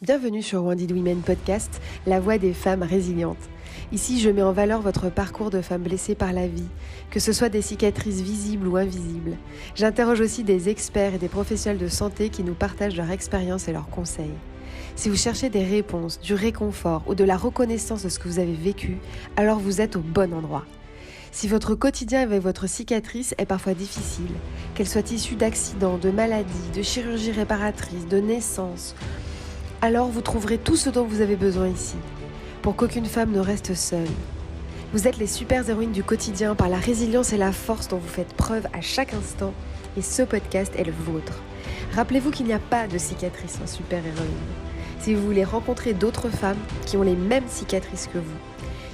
Bienvenue sur Wounded Women Podcast, la voix des femmes résilientes. Ici, je mets en valeur votre parcours de femmes blessées par la vie, que ce soit des cicatrices visibles ou invisibles. J'interroge aussi des experts et des professionnels de santé qui nous partagent leur expérience et leurs conseils. Si vous cherchez des réponses, du réconfort ou de la reconnaissance de ce que vous avez vécu, alors vous êtes au bon endroit. Si votre quotidien avec votre cicatrice est parfois difficile, qu'elle soit issue d'accidents, de maladies, de chirurgies réparatrices, de naissances, alors vous trouverez tout ce dont vous avez besoin ici, pour qu'aucune femme ne reste seule. Vous êtes les super-héroïnes du quotidien par la résilience et la force dont vous faites preuve à chaque instant, et ce podcast est le vôtre. Rappelez-vous qu'il n'y a pas de cicatrice en super-héroïne. Si vous voulez rencontrer d'autres femmes qui ont les mêmes cicatrices que vous,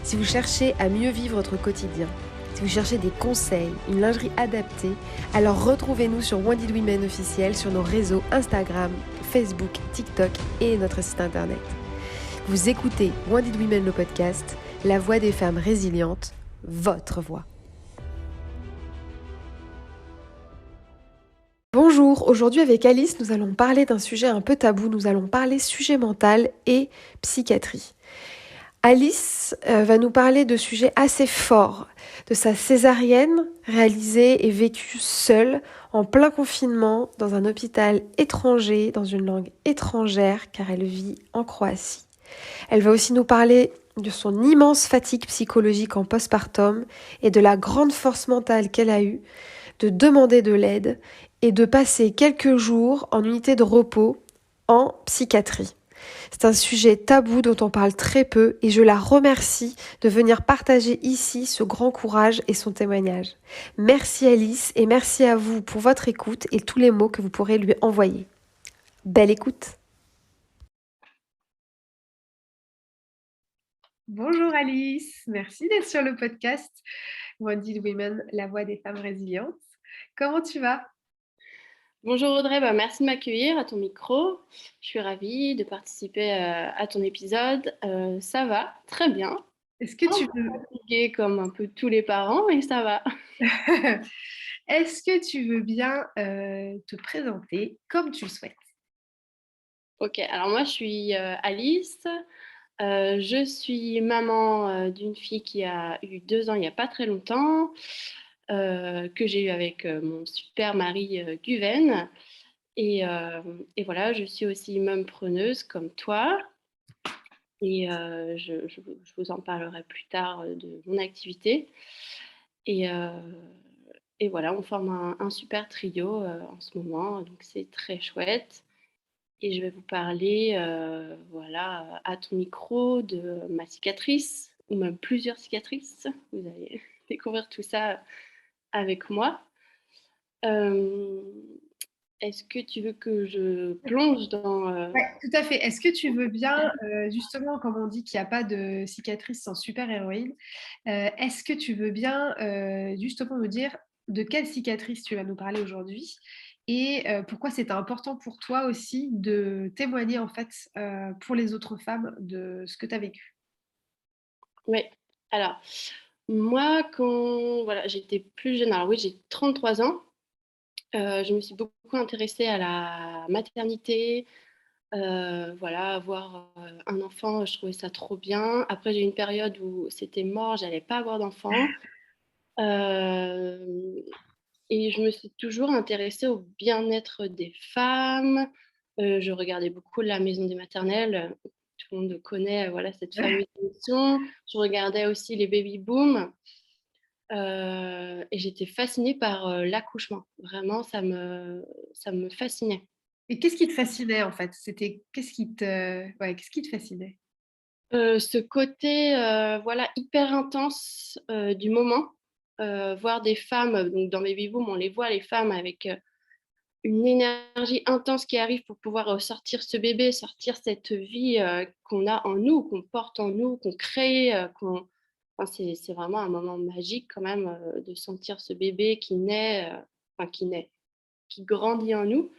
si vous cherchez à mieux vivre votre quotidien, si vous cherchez des conseils, une lingerie adaptée, alors retrouvez-nous sur Wounded Women officiel sur nos réseaux Instagram, Facebook, TikTok et notre site internet. Vous écoutez Wounded Women le podcast, la voix des femmes résilientes, votre voix. Bonjour, aujourd'hui avec Alice, nous allons parler d'un sujet un peu tabou, nous allons parler sujet mental et psychiatrie. Alice va nous parler de sujets assez forts, de sa césarienne réalisée et vécue seule, en plein confinement, dans un hôpital étranger, dans une langue étrangère, car elle vit en Croatie. Elle va aussi nous parler de son immense fatigue psychologique en postpartum et de la grande force mentale qu'elle a eue de demander de l'aide et de passer quelques jours en unité de repos en psychiatrie. C'est un sujet tabou dont on parle très peu et je la remercie de venir partager ici ce grand courage et son témoignage. Merci Alice et merci à vous pour votre écoute et tous les mots que vous pourrez lui envoyer. Belle écoute! Bonjour Alice, merci d'être sur le podcast Wounded Women, la voix des femmes résilientes. Comment tu vas? Bonjour Audrey, merci de m'accueillir à ton micro. Je suis ravie de participer à ton épisode. Ça va très bien. Est-ce que Un tu peu veux fatiguée comme un peu tous les parents, mais ça va. Est-ce que tu veux bien te présenter comme tu le souhaites? Ok, alors moi je suis Alice. Je suis maman d'une fille qui a eu 2 ans il n'y a pas très longtemps, que j'ai eu avec mon super mari Guven. Et, euh, et voilà, je suis aussi preneuse comme toi. Et je vous en parlerai plus tard de mon activité. Et, euh, et voilà, on forme un super trio en ce moment, donc c'est très chouette. Et je vais vous parler, voilà, à ton micro de ma cicatrice, ou même plusieurs cicatrices. Vous allez découvrir tout ça avec moi. Euh, Est-ce que tu veux que je plonge dans... Ouais, tout à fait. Est-ce que tu veux bien, justement, comme on dit qu'il n'y a pas de cicatrice sans super-héroïne, est-ce que tu veux bien, justement, me dire de quelle cicatrice tu vas nous parler aujourd'hui et pourquoi c'est important pour toi aussi de témoigner, en fait, pour les autres femmes de ce que tu as vécu? Oui, alors, moi, quand voilà, j'étais plus jeune, alors oui, j'ai 33 ans, je me suis beaucoup intéressée à la maternité, voilà, avoir un enfant, je trouvais ça trop bien. Après, j'ai eu une période où c'était mort, j'allais pas avoir d'enfant. Euh, et je me suis toujours intéressée au bien-être des femmes. Je regardais beaucoup La Maison des maternelles. Tout le monde connaît voilà, cette fameuse émission. Je regardais aussi les baby-boom. Et j'étais fascinée par l'accouchement. Vraiment, ça me fascinait. Et qu'est-ce qui te fascinait, en fait? Qu'est-ce qui te fascinait? Ce côté voilà, hyper intense du moment. Voir des femmes, donc dans Baby Boom, on les voit, les femmes avec une énergie intense qui arrive pour pouvoir sortir ce bébé, sortir cette vie qu'on a en nous, qu'on porte en nous, qu'on crée, Enfin, c'est vraiment un moment magique quand même de sentir ce bébé qui naît, enfin qui naît, qui grandit en nous.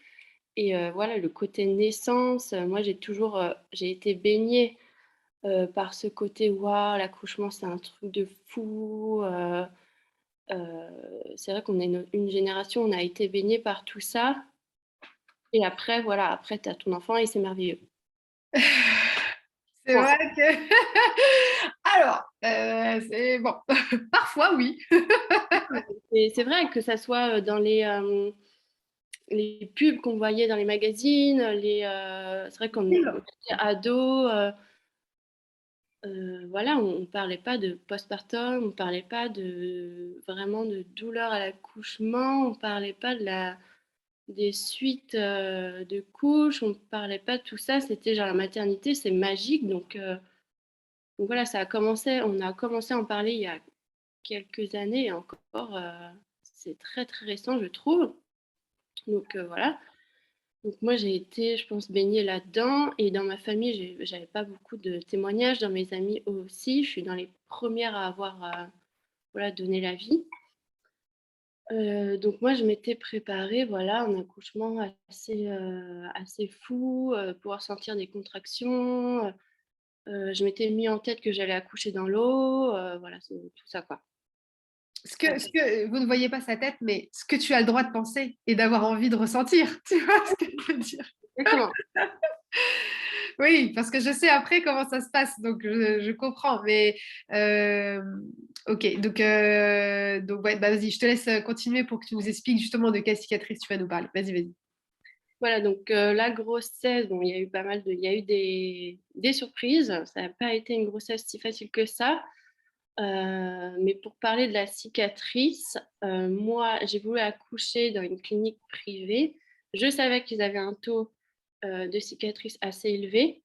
Et voilà, le côté naissance, moi j'ai été baignée par ce côté, waouh, l'accouchement c'est un truc de fou. C'est vrai qu'on est une génération, on a été baignée par tout ça. Et après, voilà, après, tu as ton enfant et c'est merveilleux. C'est Bon, vrai que alors, c'est bon, parfois oui. c'est vrai que ça soit dans les pubs qu'on voyait dans les magazines, c'est vrai qu'on était ado, voilà, on ne parlait pas de postpartum, on ne parlait pas de vraiment de douleur à l'accouchement, on ne parlait pas des suites de couches, on ne parlait pas de tout ça. C'était genre la maternité, c'est magique. Donc voilà, on a commencé à en parler il y a quelques années et encore, c'est très très récent, je trouve. Donc voilà. Donc moi, j'ai été, je pense, baignée là-dedans. Et dans ma famille, j'avais pas beaucoup de témoignages. Dans mes amis aussi, je suis dans les premières à avoir voilà, donné la vie. Donc moi, je m'étais préparée, voilà, un accouchement assez fou, pouvoir sentir des contractions. Je m'étais mis en tête que j'allais accoucher dans l'eau, voilà, c'est tout ça, quoi. Ce que vous ne voyez pas sa tête, mais ce que tu as le droit de penser et d'avoir envie de ressentir. Tu vois ce que je veux dire? Exactement. Oui, parce que je sais après comment ça se passe, donc je comprends. Mais euh, ok, donc ouais, bah, vas-y, je te laisse continuer pour que tu nous expliques justement de quelle cicatrice tu vas nous parler. Vas-y, vas-y. Voilà, donc la grossesse, bon, il y a eu il y a eu des surprises. Ça n'a pas été une grossesse si facile que ça. Mais pour parler de la cicatrice, moi, j'ai voulu accoucher dans une clinique privée. Je savais qu'ils avaient un taux de cicatrice assez élevé,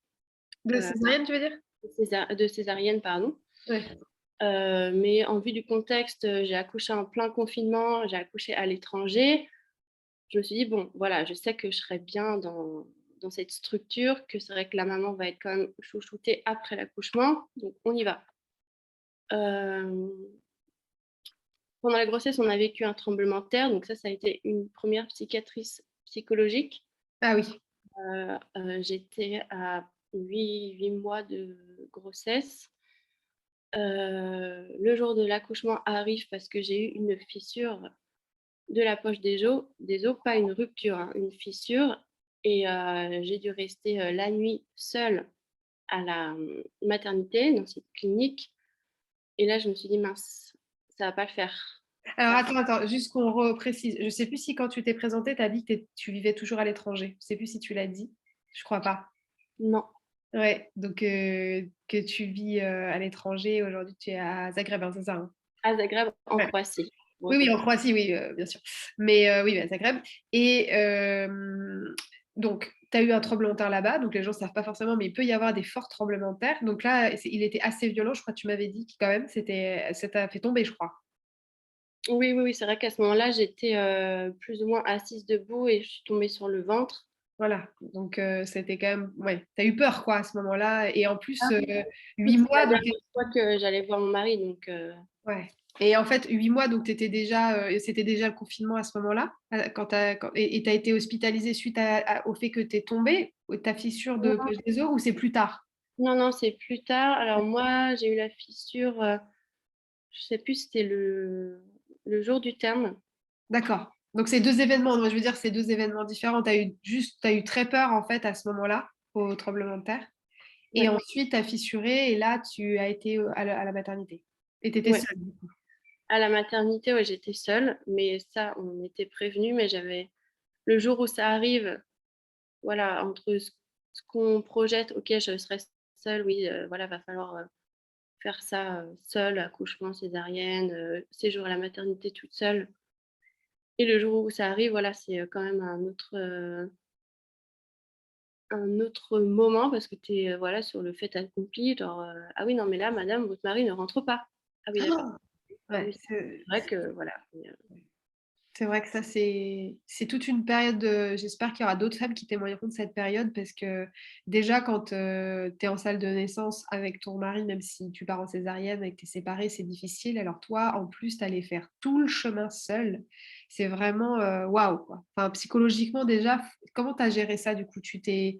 De euh, césarienne, tu veux dire? de césarienne, pardon. Ouais. Mais en vue du contexte, j'ai accouché en plein confinement, j'ai accouché à l'étranger. Je me suis dit, bon, voilà, je sais que je serai bien dans cette structure, que c'est vrai que la maman va être quand même chouchoutée après l'accouchement, donc on y va. Euh, Pendant la grossesse, on a vécu un tremblement de terre, donc ça a été une première cicatrice psychologique. Ah oui. J'étais à 8 mois de grossesse. Le jour de l'accouchement arrive parce que j'ai eu une fissure de la poche des os, pas une rupture, hein, une fissure. Et j'ai dû rester la nuit seule à la maternité, dans cette clinique. Et là, je me suis dit, mince, ça va pas le faire. Alors attends, juste qu'on reprécise. Je sais plus si quand tu t'es présentée, tu as dit que tu vivais toujours à l'étranger. Je sais plus si tu l'as dit. Je crois pas. Non, Ouais, donc que tu vis à l'étranger. Aujourd'hui, tu es à Zagreb, hein, c'est ça, hein? à Zagreb, en Ouais. Croatie. Oui, Bon, oui, en Croatie, oui, bien sûr. Mais oui, à Zagreb. Et donc, tu as eu un tremblement de terre là-bas. Donc, les gens ne savent pas forcément, mais il peut y avoir des forts tremblements de terre. Donc là, il était assez violent. Je crois que tu m'avais dit que quand même, ça t'a fait tomber, je crois. oui, oui, oui, c'est vrai qu'à ce moment-là, j'étais plus ou moins assise debout et je suis tombée sur le ventre. Voilà. Donc, c'était quand même. Ouais, tu as eu peur, quoi, à ce moment-là. Et en plus, C'est 8 mois, la donc. dernière fois que j'allais voir mon mari, donc Ouais. Et en fait, 8 mois, donc c'était déjà le confinement à ce moment-là, et tu as été hospitalisée suite au fait que tu es tombée, ta fissure de non, poche des os, ou c'est plus tard? non, non, c'est plus tard. Alors moi, j'ai eu la fissure, je sais plus, c'était le jour du terme. D'accord. Donc c'est deux événements, moi je veux dire, c'est deux événements différents. T'as eu très peur en fait à ce moment-là, au tremblement de terre. Et Ouais, ensuite, tu as fissuré, et là, tu as été à la maternité. Et tu étais ouais. seule, du coup. À la maternité, ouais, j'étais seule, mais ça, on était prévenus, mais le jour où ça arrive, voilà, entre ce qu'on projette, ok, je serai seule, oui, voilà, va falloir faire ça seule, accouchement, césarienne, séjour à la maternité toute seule. Et le jour où ça arrive, voilà, c'est quand même un autre moment parce que tu es voilà, sur le fait accompli, genre, ah oui, non, mais là, madame, votre mari ne rentre pas. Ah oui, d'accord. Ah Ah ouais, oui, c'est vrai que voilà. c'est vrai que ça, c'est toute une période. J'espère qu'il y aura d'autres femmes qui témoigneront de cette période, parce que déjà, quand tu es en salle de naissance avec ton mari, même si tu pars en césarienne et que tu es séparée, c'est difficile. Alors toi, en plus, tu allais faire tout le chemin seul. C'est vraiment waouh, quoi. Enfin, psychologiquement, déjà, comment tu as géré ça du coup? Tu t'es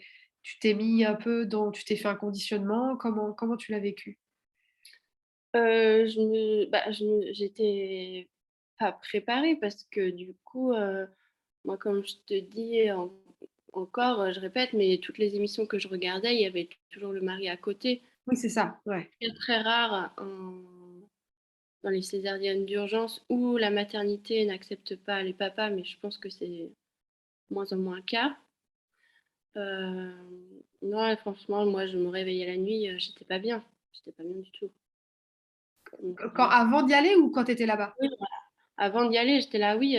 mis un peu tu t'es fait un conditionnement. Comment tu l'as vécu? J'étais pas préparée parce que du coup, moi, comme je te dis, encore, je répète, mais toutes les émissions que je regardais, il y avait toujours le mari à côté. Oui, c'est ça, ouais. C'est très rare dans les césariennes d'urgence où la maternité n'accepte pas les papas, mais je pense que c'est moins en moins le cas. Euh, non, franchement, moi, je me réveillais la nuit, j'étais pas bien. J'étais pas bien du tout. Donc, Avant d'y aller ou quand tu étais là-bas? oui, voilà. Avant d'y aller, j'étais là, oui,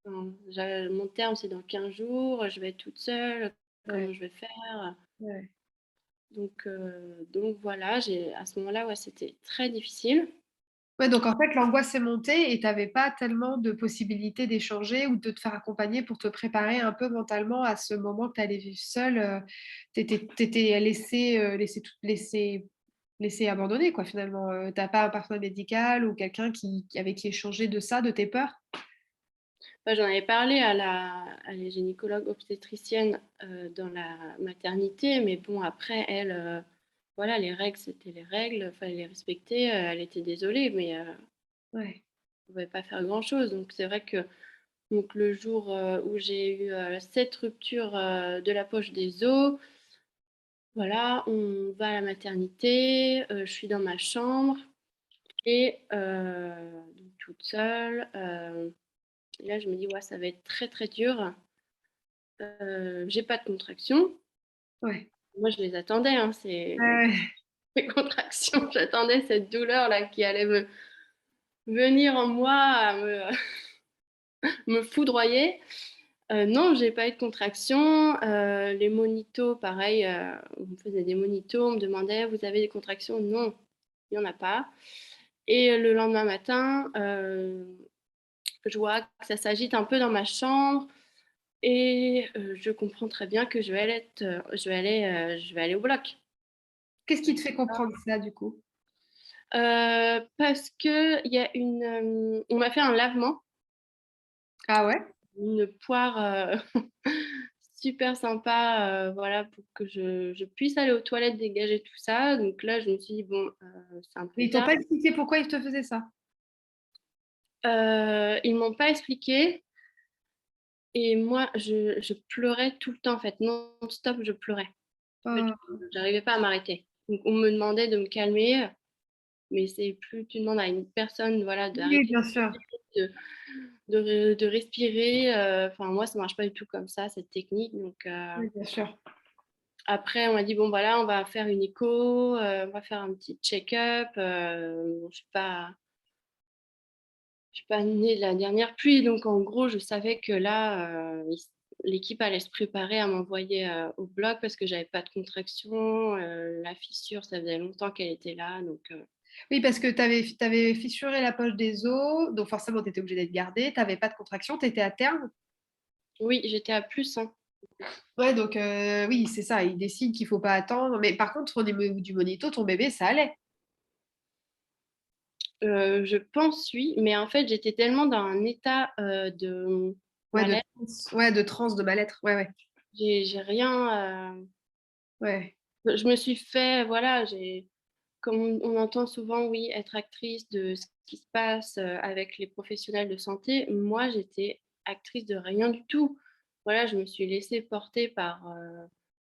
mon terme, c'est dans 15 jours, je vais être toute seule, comment Ouais, je vais faire? ouais. Donc voilà, à ce moment-là, ouais, c'était très difficile. Ouais, donc en fait, l'angoisse est montée et tu n'avais pas tellement de possibilités d'échanger ou de te faire accompagner pour te préparer un peu mentalement à ce moment que tu allais vivre seule. Tu étais laissé abandonner, quoi, finalement. T'as pas un partenaire médical ou quelqu'un avec qui échanger de ça, de tes peurs? Bah, j'en avais parlé à la gynécologue obstétricienne dans la maternité, mais bon, après, elle, voilà, les règles, c'était les règles, il fallait les respecter. Elle était désolée, mais Ouais, on ne pouvait pas faire grand-chose. Donc, c'est vrai que donc, le jour où j'ai eu cette rupture de la poche des os, voilà, on va à la maternité, je suis dans ma chambre et donc, toute seule. Et là, je me dis, ouais, ça va être très, très dur. J'ai pas de contractions. ouais. Moi, je les attendais, hein, ces, Ouais. ces contractions. J'attendais cette douleur-là qui allait venir en moi, me foudroyer. Non, j'ai pas eu de contractions. Les monitos, pareil, on me faisait des monitos, on me demandait, vous avez des contractions? Non, il n'y en a pas. Et le lendemain matin, je vois que ça s'agite un peu dans ma chambre. Et je comprends très bien que je vais aller au bloc. Qu'est-ce qui te fait comprendre ça, du coup? Parce que il y a on m'a fait un lavement, Ah ouais? une poire super sympa, voilà, pour que je puisse aller aux toilettes, dégager tout ça. Donc là, je me suis dit, bon, c'est un peu Mais ils t'ont tard. pas expliqué pourquoi ils te faisaient ça? Ils m'ont pas expliqué. Et moi, je pleurais tout le temps, en fait, non-stop, je pleurais. En fait, Oh. j'arrivais pas à m'arrêter. Donc, on me demandait de me calmer. Mais c'est plus tu demandes à une personne, voilà, Oui, d'arrêter bien sûr. de, de respirer. Enfin, moi, ça marche pas du tout comme ça, cette technique. Donc, Oui, bien sûr. après, on m'a dit, bon, voilà, on va faire une écho, on va faire un petit check-up. Bon, je suis pas née de la dernière pluie. Donc, en gros, je savais que là, l'équipe allait se préparer à m'envoyer au bloc parce que j'avais pas de contraction. La fissure, ça faisait longtemps qu'elle était là. Donc, Oui, parce que tu avais fissuré la poche des os, donc forcément, tu étais obligée d'être gardée. Tu n'avais pas de contraction, tu étais à terme. oui, j'étais à plus, hein. Ouais, donc oui, c'est ça. Ils décident qu'il faut pas attendre. Mais par contre, au niveau du monito, ton bébé, ça allait. Je pense oui, mais en fait, j'étais tellement dans un état de Ouais, mal-être, de transe, de mal-être. Ouais, ouais. j'ai rien. Ouais. Je me suis fait, voilà, comme on entend souvent, oui, être actrice de ce qui se passe avec les professionnels de santé. Moi, j'étais actrice de rien du tout. Voilà, je me suis laissée porter par,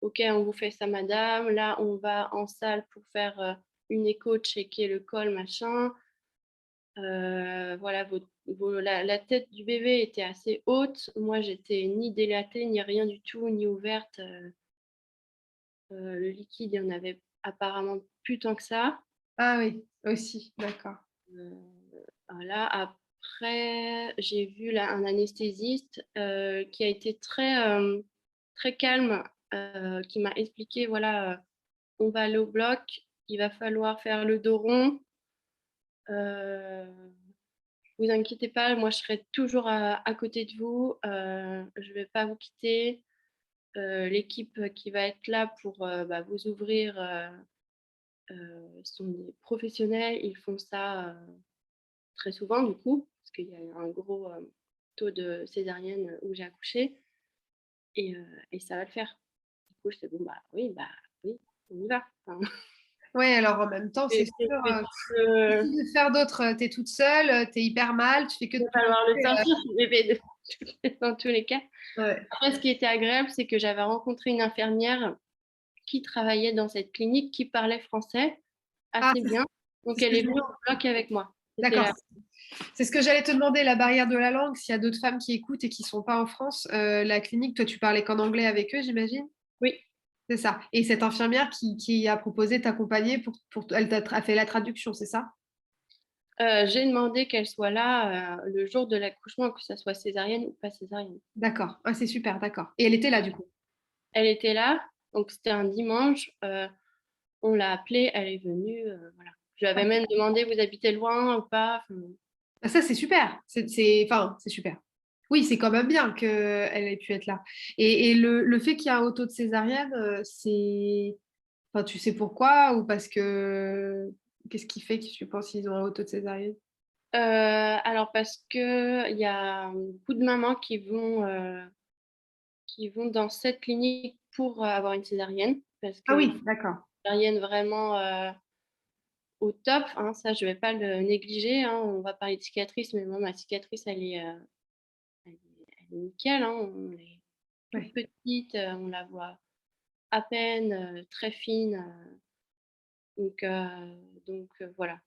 OK, on vous fait ça, madame. Là, on va en salle pour faire une écho, checker le col, machin. Voilà, la tête du bébé était assez haute. Moi, j'étais ni dilatée, ni rien du tout, ni ouverte. Le liquide, il y en avait apparemment plus tant que ça. Ah oui, aussi, d'accord. Euh, voilà. Après, j'ai vu là, un anesthésiste qui a été très calme, qui m'a expliqué, voilà, on va aller au bloc, il va falloir faire le dos rond. Euh, Vous inquiétez pas, moi je serai toujours à côté de vous. Je ne vais pas vous quitter. L'équipe qui va être là pour bah, vous ouvrir sont des professionnels. Ils font ça très souvent du coup, parce qu'il y a un gros taux de césarienne où j'ai accouché. Et ça va le faire. Du coup, je dis bon, bah oui, on y va. Enfin, Ouais, alors en même temps, c'est sûr, qu'est-ce que tu veux faire d'autre? Tu es toute seule, tu es hyper mal, tu fais que il de va falloir le pleurer. sortir, ce bébé. dans tous les cas. Ouais. Après, ce qui était agréable, c'est que j'avais rencontré une infirmière qui travaillait dans cette clinique, qui parlait français Ah, assez bien. c'est Donc, ce elle que est je venue au bloc avec moi. C'était D'accord. là. C'est ce que j'allais te demander, la barrière de la langue, s'il y a d'autres femmes qui écoutent et qui sont pas en France. La clinique, toi, tu parlais qu'en anglais avec eux, j'imagine? Oui. C'est ça. Et cette infirmière qui a proposé de t'accompagner elle a fait la traduction, c'est ça? J'ai demandé qu'elle soit là le jour de l'accouchement, que ça soit césarienne ou pas césarienne. D'accord. Ah, c'est super, d'accord. Et elle était là, du coup. Elle était là, donc c'était un dimanche. On l'a appelée, elle est venue. Voilà. Je lui avais même demandé, vous habitez loin ou pas? Enfin, Ah, ça, c'est super. Enfin, c'est super. Oui, c'est quand même bien qu'elle ait pu être là. Et le fait qu'il y a un auto de césarienne, c'est. Enfin, tu sais pourquoi ou parce que. Qu'est-ce qui fait que tu penses qu'ils ont un auto de césarienne? alors parce que il y a beaucoup de mamans qui vont dans cette clinique pour avoir une césarienne, parce Ah qu'il oui, faut une d'accord. césarienne vraiment au top, hein, ça je vais pas le négliger, hein. On va parler de cicatrice, mais moi ma cicatrice elle est nickel, hein. Elle est toute Ouais. petite, on la voit à peine, très fine, voilà.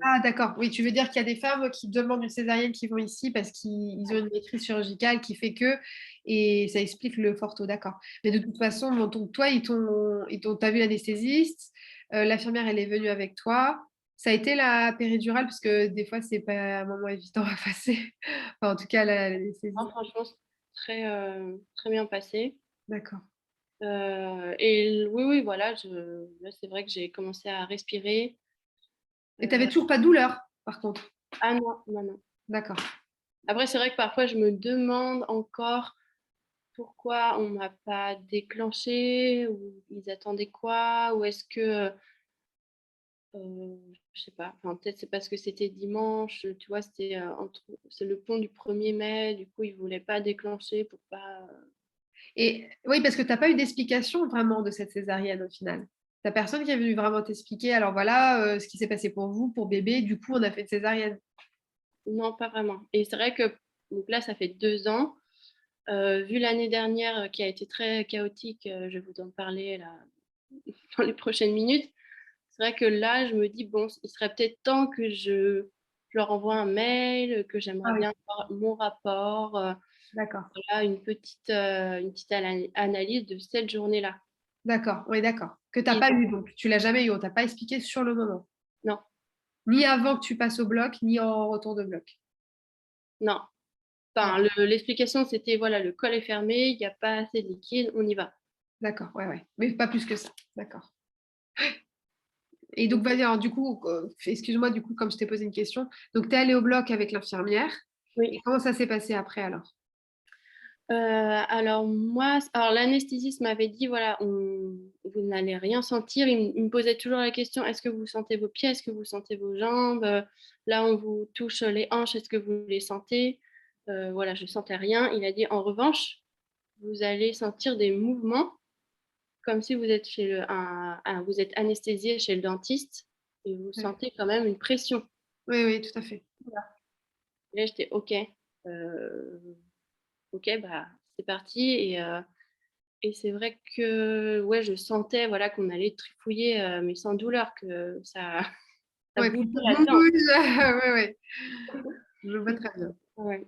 Ah, d'accord. Oui, tu veux dire qu'il y a des femmes qui demandent une césarienne qui vont ici parce qu'ils ont une maîtrise chirurgicale qui fait que, et ça explique le fort taux, d'accord. Mais de toute façon, donc, toi, t'as vu l'anesthésiste, l'infirmière, elle est venue avec toi. Ça a été la péridurale, parce que des fois, c'est pas un moment évident à passer. Enfin, en tout cas, l'anesthésie. Franchement, c'est très, très bien passé. D'accord. Oui, oui, voilà, là, c'est vrai que j'ai commencé à respirer. Et t'avais Euh, toujours pas de douleur, par contre. ah non, non, non. D'accord. Après, c'est vrai que parfois, je me demande encore pourquoi on m'a pas déclenché, ou ils attendaient quoi, ou est-ce que, je sais pas, enfin, peut-être c'est parce que c'était dimanche, tu vois, c'est le pont du 1er mai, du coup, ils voulaient pas déclencher pour pas. Et oui, parce que t'as pas eu d'explication vraiment de cette césarienne au final. T'as personne qui est venu vraiment t'expliquer. Alors voilà, ce qui s'est passé pour vous, pour bébé. Du coup, on a fait une césarienne. Non, pas vraiment. Et c'est vrai que donc là, ça fait 2 ans. Vu l'année dernière qui a été très chaotique, je vais vous en parler là, dans les prochaines minutes. C'est vrai que là, je me dis, bon, il serait peut-être temps que je leur envoie un mail, que Ah j'aimerais oui, bien avoir mon rapport, d'accord. voilà, une petite analyse de cette journée-là. D'accord. Oui, d'accord. Que t'as Et pas eu donc. Tu l'as jamais eu. On t'a pas expliqué sur le moment. non, Ni avant que tu passes au bloc, ni en retour de bloc. non. Enfin, l'explication, c'était, voilà, le col est fermé, il n'y a pas assez de liquide, on y va. D'accord. Ouais, ouais. Mais pas plus que ça. D'accord. Et donc, Donc, vas-y, alors, du coup, excuse-moi, du coup, comme je t'ai posé une question. Donc, tu es allée au bloc avec l'infirmière. oui. Et comment ça s'est passé après alors? Alors moi, l'anesthésiste m'avait dit, voilà, vous n'allez rien sentir. Il me posait toujours la question, est-ce que vous sentez vos pieds, est-ce que vous sentez vos jambes? Là, on vous touche les hanches, est-ce que vous les sentez? Voilà, je ne sentais rien. Il a dit, en revanche, vous allez sentir des mouvements comme si vous êtes vous êtes anesthésié chez le dentiste et vous Ouais. sentez quand même une pression. Oui, oui, tout à fait. Et là, j'étais OK. Euh, OK, bah, c'est parti. Et c'est vrai que ouais, je sentais, voilà, qu'on allait trifouiller, mais sans douleur, que ça Ouais, bougeait que ça là-dedans. bouge. Ouais, ouais. Je vois très bien. Ouais.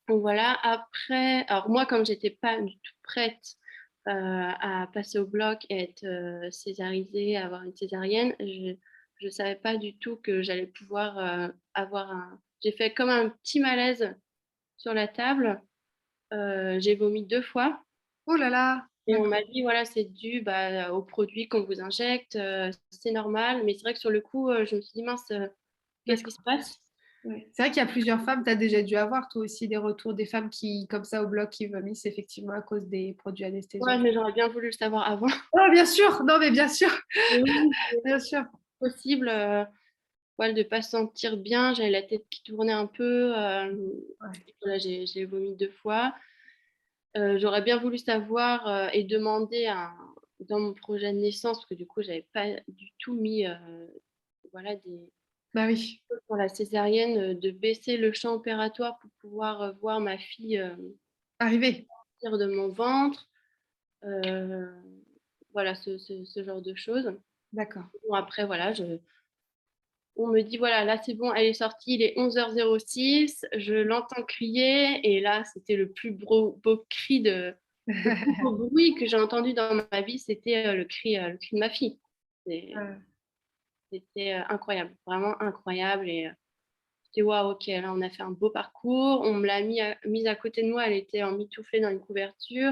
Donc voilà, après, alors moi, comme j'étais pas du tout prête à passer au bloc et être césarisée, avoir une césarienne, je savais pas du tout que j'allais pouvoir avoir un. J'ai fait comme un petit malaise sur la table. J'ai vomi 2 fois. Oh là là. Et on D'accord. m'a dit, voilà, c'est dû bah, aux produits qu'on vous injecte, c'est normal. Mais c'est vrai que sur le coup, je me suis dit, mince, qu'est-ce qui se D'accord. passe? Ouais. C'est vrai qu'il y a plusieurs femmes, tu as déjà dû avoir toi aussi des retours des femmes qui, comme ça, au bloc, qui vomissent effectivement à cause des produits Ouais, anesthésiants. mais j'aurais bien voulu le savoir avant. Ah, bien sûr, non, mais bien sûr, Mais oui, bien sûr. c'est possible ouais, de ne pas se sentir bien. J'avais la tête qui tournait un peu. Ouais. Voilà, j'ai vomi 2 fois. J'aurais bien voulu savoir et demander dans mon projet de naissance, parce que du coup, j'avais pas du tout mis voilà, Bah oui. pour la césarienne, de baisser le champ opératoire pour pouvoir, voir ma fille, Arrivé. sortir de mon ventre. Heu, voilà, ce genre de choses. D'accord. Bon après voilà, on me dit: «Voilà, là c'est bon, elle est sortie, il est 11h06». Je l'entends crier et là, c'était le plus beau cri le plus beau bruit que j'ai entendu dans ma vie, c'était, le cri de ma fille. C'est Ouais. C'était, incroyable, vraiment incroyable et j'étais: «Waouh, OK, là on a fait un beau parcours». On me l'a mise à côté de moi, elle était emmitouflée dans une couverture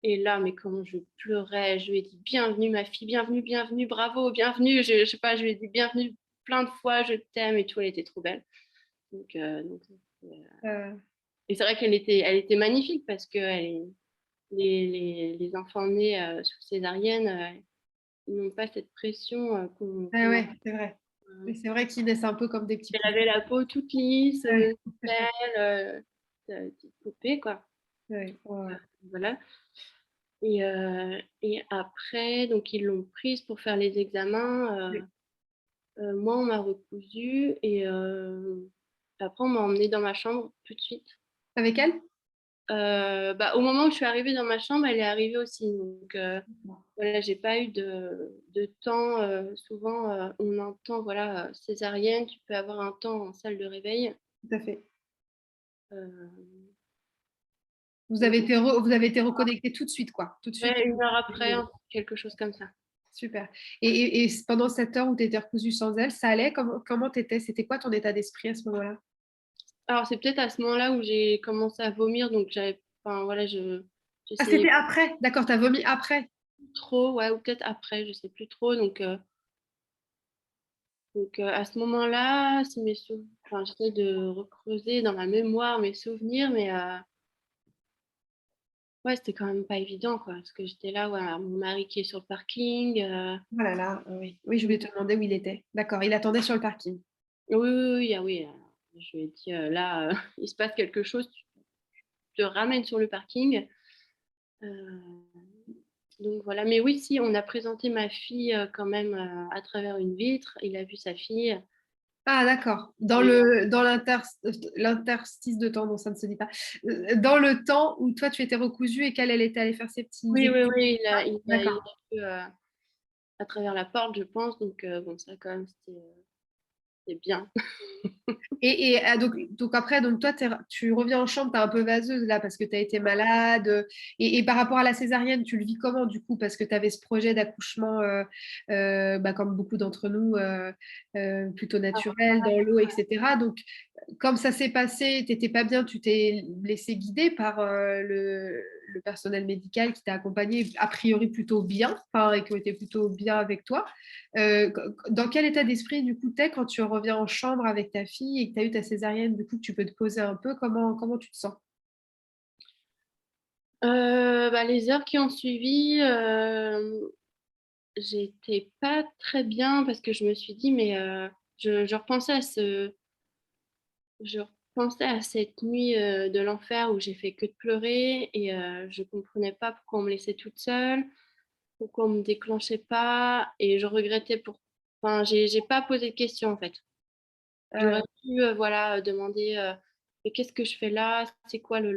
et là, mais comment je pleurais. Je lui ai dit: «Bienvenue ma fille, bienvenue, bienvenue, bravo, bienvenue». Je sais pas, je lui ai dit: «Bienvenue» plein de fois, «Je t'aime» et tout, elle était trop belle. Donc et c'est vrai qu'elle était magnifique parce que les enfants nés, sous césaриenne, ils n'ont pas cette pression, qu'on a. Ouais, c'est vrai. Oui, c'est vrai qu'ils naissent un peu comme des petits Elle pousses. avait la peau toute lisse, Ouais, belle, petite poupée quoi. ouais, ouais, ouais. Voilà et après donc ils l'ont prise pour faire les examens, Oui. moi on m'a recousue et après on m'a emmenée dans ma chambre tout de suite. Avec elle? Bah, au moment où je suis arrivée dans ma chambre, elle est arrivée aussi donc voilà, j'ai pas eu de temps, souvent, on entend voilà, césarienne, tu peux avoir un temps en salle de réveil, Tout à fait. heu, Vous avez été reconnectés tout de suite, quoi? Tout de suite? ouais, 1 heure après, quelque chose comme ça. Super. Pendant cette heure où tu étais recousue sans elle, ça allait? Comment tu étais? C'était quoi ton état d'esprit à ce moment-là? Alors c'est peut-être à ce moment-là où j'ai commencé à vomir donc enfin voilà, Ah, j'essayais c'était après? D'accord, tu as vomi après? plus trop, ouais, ou peut-être après, je sais plus trop donc à ce moment-là, si mes souv enfin j'essaie de recreuser dans ma mémoire mes souvenirs mais ouais, c'était quand même pas évident quoi, parce que j'étais là, ouais, mon mari qui est sur le parking, Oh là là, oui. Oui, je voulais te demander où il était. D'accord, il attendait sur le parking. oui, oui, oui, ah oui, je lui ai dit: «Là, il se passe quelque chose, tu te ramènes sur le parking». Heu, donc voilà, mais oui, si, on a présenté ma fille, quand même, à travers une vitre. Il a vu sa fille. Ah d'accord, Oui, dans l'interstice de temps, non, ça ne se dit pas. Dans le temps où toi tu étais recousue et qu'elle, elle était allée faire ses petits oui, oui, examens. oui, il a D'accord. vu, à travers la porte, je pense, donc bon, ça quand même, c'était bien. Donc après, donc toi, tu reviens en chambre, tu es un peu vaseuse là parce que tu as été malade. Et par rapport à la césarienne, tu le vis comment du coup? Parce que tu avais ce projet d'accouchement, bah, comme beaucoup d'entre nous, plutôt naturel, dans l'eau, etc. Donc, comme ça s'est passé, tu n'étais pas bien, tu t'es laissé guider par le personnel médical qui t'a accompagné, a priori plutôt bien, enfin, et qui était plutôt bien avec toi. Dans quel état d'esprit, du coup, t'es quand tu reviens en chambre avec ta fille et que tu as eu ta césarienne, du coup, tu peux te poser un peu, comment tu te sens? Bah, les heures qui ont suivi, j'étais pas très bien parce que je me suis dit: «Mais» je repensais à cette nuit, de l'enfer où j'ai fait que de pleurer et je comprenais pas pourquoi on me laissait toute seule, pourquoi on me déclenchait pas et je regrettais enfin, j'ai pas posé de questions, en fait. Euh, J'aurais pu, voilà, demander, «Mais qu'est-ce que je fais là? C'est quoi le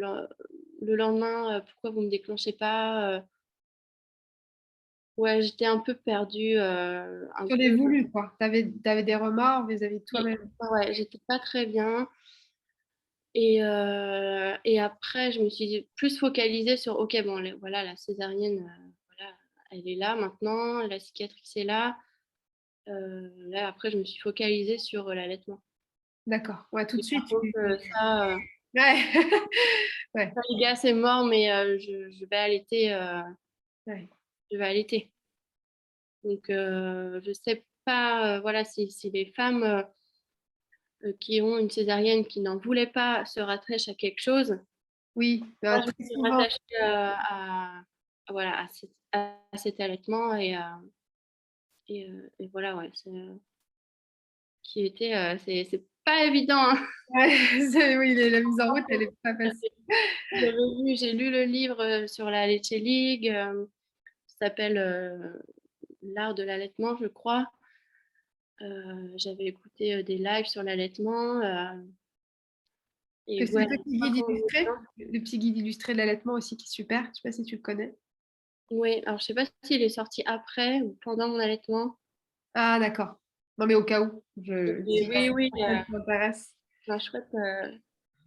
lendemain? Pourquoi vous me déclenchez pas?» Ouais, j'étais un peu perdue, un sur les peu voulus, quoi. Tu avais des remords vis-à-vis de oui, toi-même. ouais, ouais, j'étais pas très bien et après je me suis plus focalisée sur OK, bon, voilà, la césarienne, voilà, elle est là maintenant, la cicatrice est là. Là, après, je me suis focalisée sur, l'allaitement D'accord. Ouais, tout de et par suite. contre, Ouais. Ouais. ça les gars, c'est mort, mais je vais allaiter, Ouais. je vais allaiter. Donc je sais pas, voilà, si les femmes, qui ont une césarienne, qui n'en voulaient pas, se rattachent à quelque chose. Oui, Moi, bah, je me très suis souvent. rattachée, voilà, à cet allaitement et voilà, ouais, c'est pas évident, hein. Ouais, oui, la mise en route, elle est pas facile. J'ai lu le livre, sur la Leche League, ça s'appelle, L'art de l'allaitement, je crois. J'avais écouté des lives sur l'allaitement. Que Et c'est ouais, le petit guide illustré, le petit guide illustré de l'allaitement aussi qui est super. Je sais pas si tu le connais. oui, alors je sais pas s'il est sorti après ou pendant mon allaitement. Ah d'accord. Non mais au cas où, Et si oui, oui, ça t'intéresse. c'est un chouette.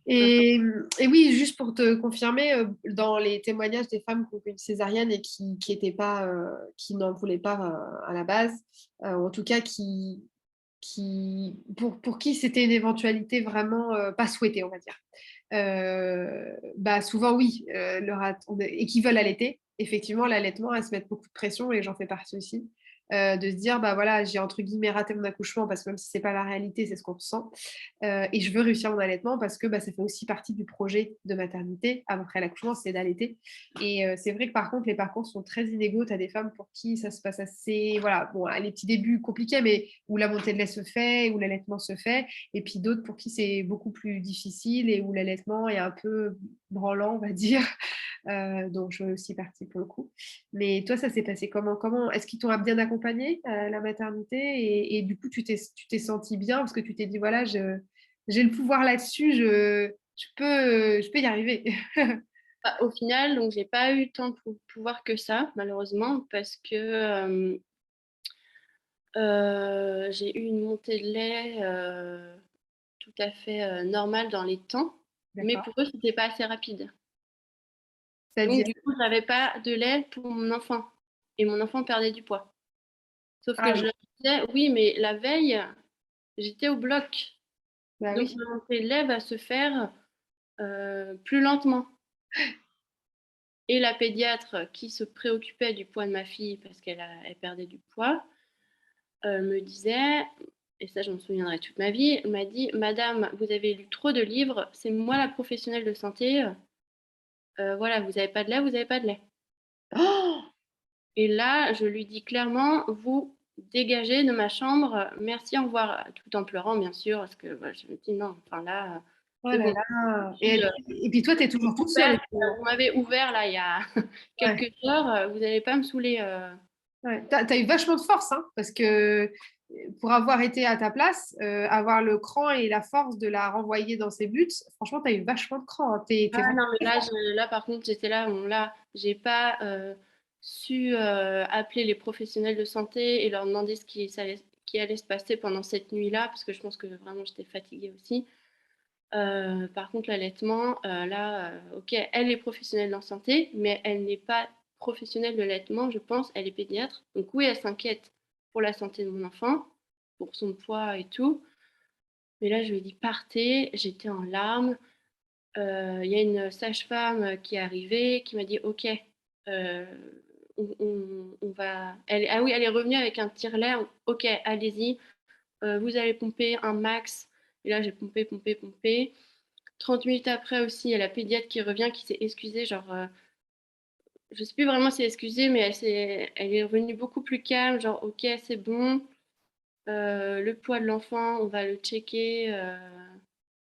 Et oui, juste pour te confirmer, dans les témoignages des femmes qui ont fait une césarienne et qui étaient pas, qui n'en voulaient pas à la base, ou en tout cas pour qui c'était une éventualité vraiment pas souhaitée, on va dire. Bah souvent oui, et qui veulent allaiter. Effectivement, l'allaitement, elles se mettent beaucoup de pression et j'en fais partie aussi. De se dire, bah voilà, j'ai entre guillemets raté mon accouchement parce que même si c'est pas la réalité, c'est ce qu'on ressent. Et je veux réussir mon allaitement parce que bah, ça fait aussi partie du projet de maternité après l'accouchement, c'est d'allaiter. Et c'est vrai que par contre, les parcours sont très inégaux. Tu as des femmes pour qui ça se passe assez, voilà, bon, les petits débuts compliqués, mais où la montée de lait se fait, où l'allaitement se fait. Et puis d'autres pour qui c'est beaucoup plus difficile et où l'allaitement est un peu branlant, on va dire. Donc je fais aussi partie pour le coup. Mais toi, ça s'est passé comment est-ce qu'ils t'ont bien accompagné à la maternité et du coup, tu t'es senti bien parce que tu t'es dit, voilà, j'ai le pouvoir là-dessus, je peux y arriver. Bah, au final, donc j'ai pas eu tant de pouvoir que ça, malheureusement, parce que j'ai eu une montée de lait tout à fait normale dans les temps, mais D'accord. pour eux, c'était pas assez rapide. Donc C'est-à-dire, du coup, j'avais pas de lait pour mon enfant, et mon enfant perdait du poids. Sauf que ah je oui, leur disais, oui, mais la veille, j'étais au bloc, bah donc oui. ma montée de lait va se faire plus lentement. Et la pédiatre qui se préoccupait du poids de ma fille parce elle perdait du poids me disait, et ça je me souviendrai toute ma vie, elle m'a dit, Madame, vous avez lu trop de livres, c'est moi la professionnelle de santé, voilà, vous n'avez pas de lait, vous n'avez pas de lait. Oh, Et là, je lui dis clairement, vous dégagez de ma chambre, merci, au revoir, tout en pleurant bien sûr, parce que bah, je me dis non, enfin là, oh c'est là bon. là. Puis, Et puis toi, tu es toujours toute seule, évidemment. vous m'avez ouvert là il y a Ouais. quelques heures, vous n'allez pas me saouler. Ouais. T'as eu vachement de force, hein, parce que pour avoir été à ta place, avoir le cran et la force de la renvoyer dans ses buts, franchement, tu as eu vachement de cran, hein. T'es Ah vraiment non, mais très là, forte. là par contre, j'étais là, j'ai pas su appeler les professionnels de santé et leur demander qui allait se passer pendant cette nuit-là, parce que je pense que vraiment j'étais fatiguée aussi. Par contre, l'allaitement, là, ok, elle est professionnelle en santé, mais elle n'est pas professionnelle de l'allaitement, je pense, elle est pédiatre. Donc oui, elle s'inquiète pour la santé de mon enfant, pour son poids et tout. Mais là, je lui ai dit, partez, j'étais en larmes. Il y a une sage-femme qui est arrivée, qui m'a dit, ok, euh, on va... ah oui, elle est revenue avec un tire-lait, ok, allez-y, vous allez pomper un max. Et là, j'ai pompé, pompé, pompé. 30 minutes après aussi, il y a la pédiatre qui revient, qui s'est excusée, genre, je sais plus vraiment si elle s'est excusée, mais elle est revenue beaucoup plus calme, genre, ok, c'est bon, le poids de l'enfant, on va le checker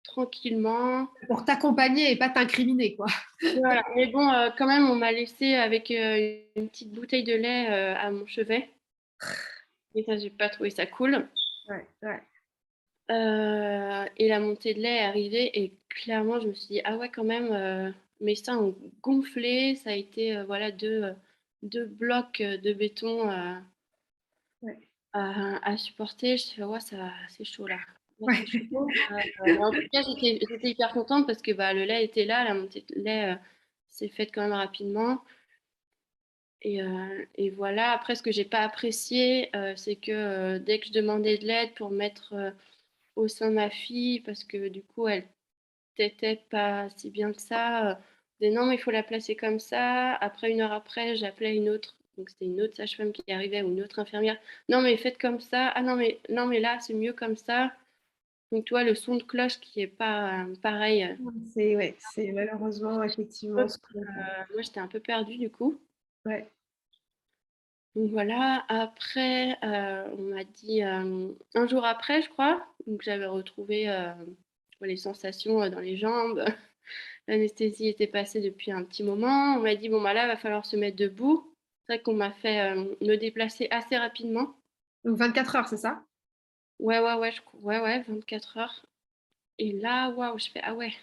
tranquillement. Pour t'accompagner et pas t'incriminer, quoi. Voilà. Mais bon, quand même, on m'a laissé avec une petite bouteille de lait à mon chevet. Et ça, j'ai pas trouvé ça cool. Ouais, ouais. Et la montée de lait est arrivée et clairement, je me suis dit, ah ouais, quand même, mes seins ont gonflé. Ça a été voilà, deux blocs de béton Ouais. à supporter. Je me suis dit, ouais, c'est chaud là. Là, Ouais. c'est chaud. Mais en tout cas, j'étais hyper contente parce que bah, le lait était là. La montée de lait s'est faite quand même rapidement. Et voilà, après, ce que j'ai pas apprécié, c'est que dès que je demandais de l'aide pour mettre au sein de ma fille, parce que du coup, elle t'était pas si bien que ça. Disait, non, mais il faut la placer comme ça. Après, une heure après, j'appelais une autre. Donc, c'était une autre sage-femme qui arrivait ou une autre infirmière. Non, mais faites comme ça. Ah non, mais là, c'est mieux comme ça. Donc, toi, le son de cloche qui est pas pareil. Ouais, c'est malheureusement, effectivement, ce qu'on entend. Moi, j'étais un peu perdue du coup. Ouais. Donc voilà, après, on m'a dit un jour après, je crois, donc j'avais retrouvé les sensations dans les jambes. L'anesthésie était passée depuis un petit moment. On m'a dit, bon, bah là, il va falloir se mettre debout. C'est vrai qu'on m'a fait me déplacer assez rapidement. Donc 24 heures, c'est ça? ouais, 24 heures. Et là, waouh, je fais: ah ouais,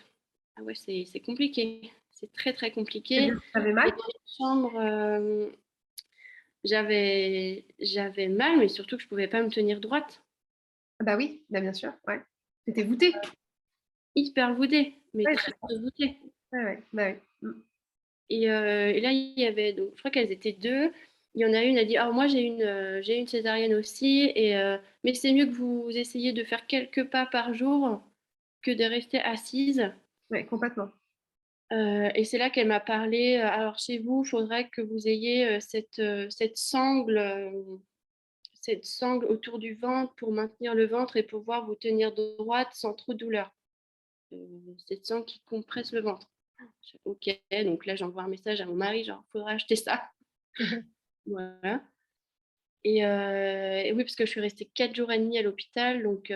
c'est compliqué. C'est très, très compliqué. C'est-à-dire que tu avais Et mal? dans la chambre, j'avais mal, mais surtout que je pouvais pas me tenir droite. Ah bah oui, bah bien sûr, ouais. Tu étais voûtée. Hyper voûtée, mais Ouais, très, c'est ça. très voûtée. Ouais, ouais, bah oui. Et là, il y avait donc je crois qu'elles étaient 2. Il y en a une, elle dit: «Ah moi j'ai une césarienne aussi mais c'est mieux que vous essayiez de faire quelques pas par jour que de rester assise». Ouais, complètement. Et c'est là qu'elle m'a parlé, alors chez vous, il faudrait que vous ayez, cette sangle autour du ventre pour maintenir le ventre et pouvoir vous tenir droite sans trop de douleur. Cette sangle qui compresse le ventre. Je fais: «OK», donc là j'envoie un message à mon mari genre: «Faudrait acheter ça». Voilà. Et oui, parce que je suis restée 4 jours et demi à l'hôpital, donc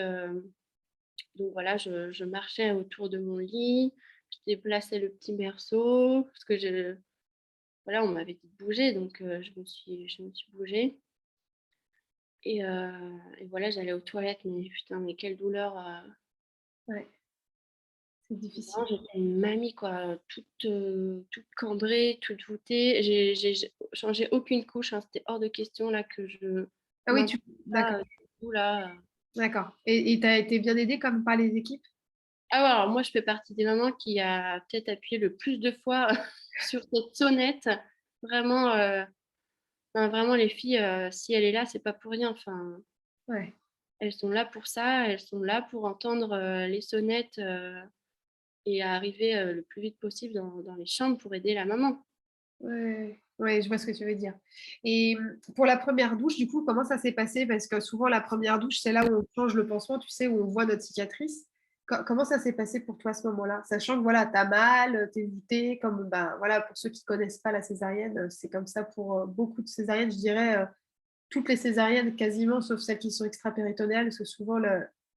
voilà, je marchais autour de mon lit, je déplaçais le petit berceau parce que voilà, on m'avait dit de bouger, donc je me suis bougée et voilà, j'allais aux toilettes, mais putain, mais quelle douleur, Ouais, c'est difficile. vraiment, j'étais une mamie, quoi, toute cambrée, toute voûtée. J'ai changé aucune couche, hein, c'était hors de question là que je Ah oui, m'installe tu pas, d'accord, du tout là, d'accord. Et tu as été bien aidée comme par les équipes? Ah ouais, alors moi, je fais partie des mamans qui a peut-être appuyé le plus de fois sur cette sonnette. Vraiment, enfin, vraiment les filles, si elle est là, c'est pas pour rien. Enfin, Ouais. elles sont là pour ça, elles sont là pour entendre, les sonnettes, et arriver, le plus vite possible dans les chambres pour aider la maman. Ouais, ouais, je vois ce que tu veux dire. Et pour la première douche, du coup, comment ça s'est passé? Parce que souvent, la première douche, c'est là où on change le pansement, tu sais, où on voit notre cicatrice. Comment ça s'est passé pour toi à ce moment-là? Sachant que voilà, tu as mal, tu es voûtée, comme ben, voilà, pour ceux qui connaissent pas la césarienne, c'est comme ça pour beaucoup de césariennes, je dirais, toutes les césariennes quasiment, sauf celles qui sont extra-péritonéales, parce que souvent,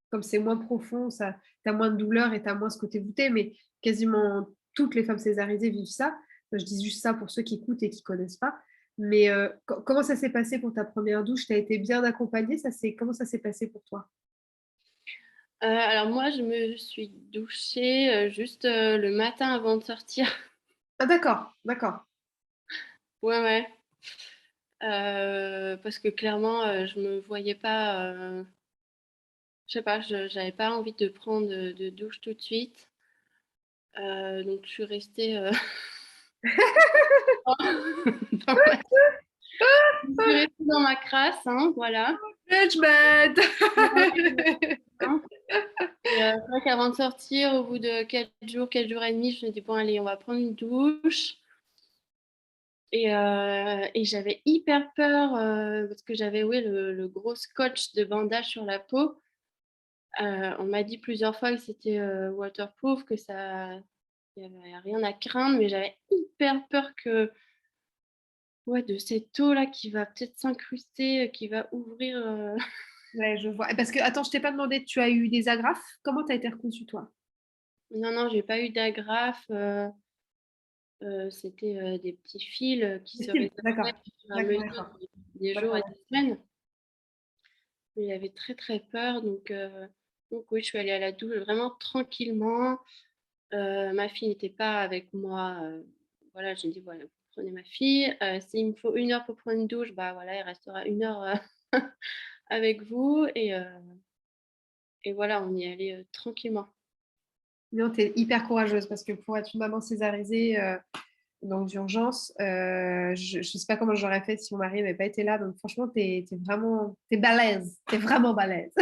comme c'est moins profond, ça, tu as moins de douleur et tu as moins ce côté voûté, mais quasiment toutes les femmes césarisées vivent ça. Je dis juste ça pour ceux qui écoutent et qui connaissent pas. Mais comment ça s'est passé pour ta première douche? Tu as été bien accompagnée? Comment ça s'est passé pour toi? Alors moi, je me suis douchée, juste, le matin avant de sortir. Ah d'accord, d'accord. Ouais, ouais, parce que clairement, je me voyais pas, je sais pas, je j'avais pas envie de prendre, de douche tout de suite. Donc je suis restée, dans ma je suis restée dans ma crasse, hein, voilà. Judgment! Ouais, hein. C'est vrai qu'avant de sortir, au bout de 4 jours et demi, je me dis: «Bon allez, on va prendre une douche». Et j'avais hyper peur, parce que j'avais, ouais, le gros scotch de bandage sur la peau. On m'a dit plusieurs fois que c'était, waterproof, que ça il y avait rien à craindre, mais j'avais hyper peur que ouais, de cette eau-là qui va peut-être s'incruster, qui va ouvrir, Ouais, je vois. Parce que, attends, je t'ai pas demandé, tu as eu des agrafes? Comment tu as été reconçue, toi? non, non, j'ai pas eu d'agrafe, c'était, des petits fils, qui se Possible, d'accord. résorbaient au fur et à D'accord, mesure d'accord. des jours D'accord. et des semaines. Mais j'avais très, très peur, donc oui, je suis allée à la douche vraiment tranquillement. Ma fille n'était pas avec moi, voilà, j'ai dit: «Voilà, vous prenez ma fille, s'il me faut 1 heure pour prendre une douche, bah, voilà, elle restera 1 heure, avec vous» et voilà, on y allait, tranquillement. Non, tu es hyper courageuse parce que pour être une maman césarisée, donc d'urgence, je sais pas comment j'aurais fait si mon mari n'avait pas été là, donc franchement, tu es vraiment tu es balèze, tu es vraiment balèze.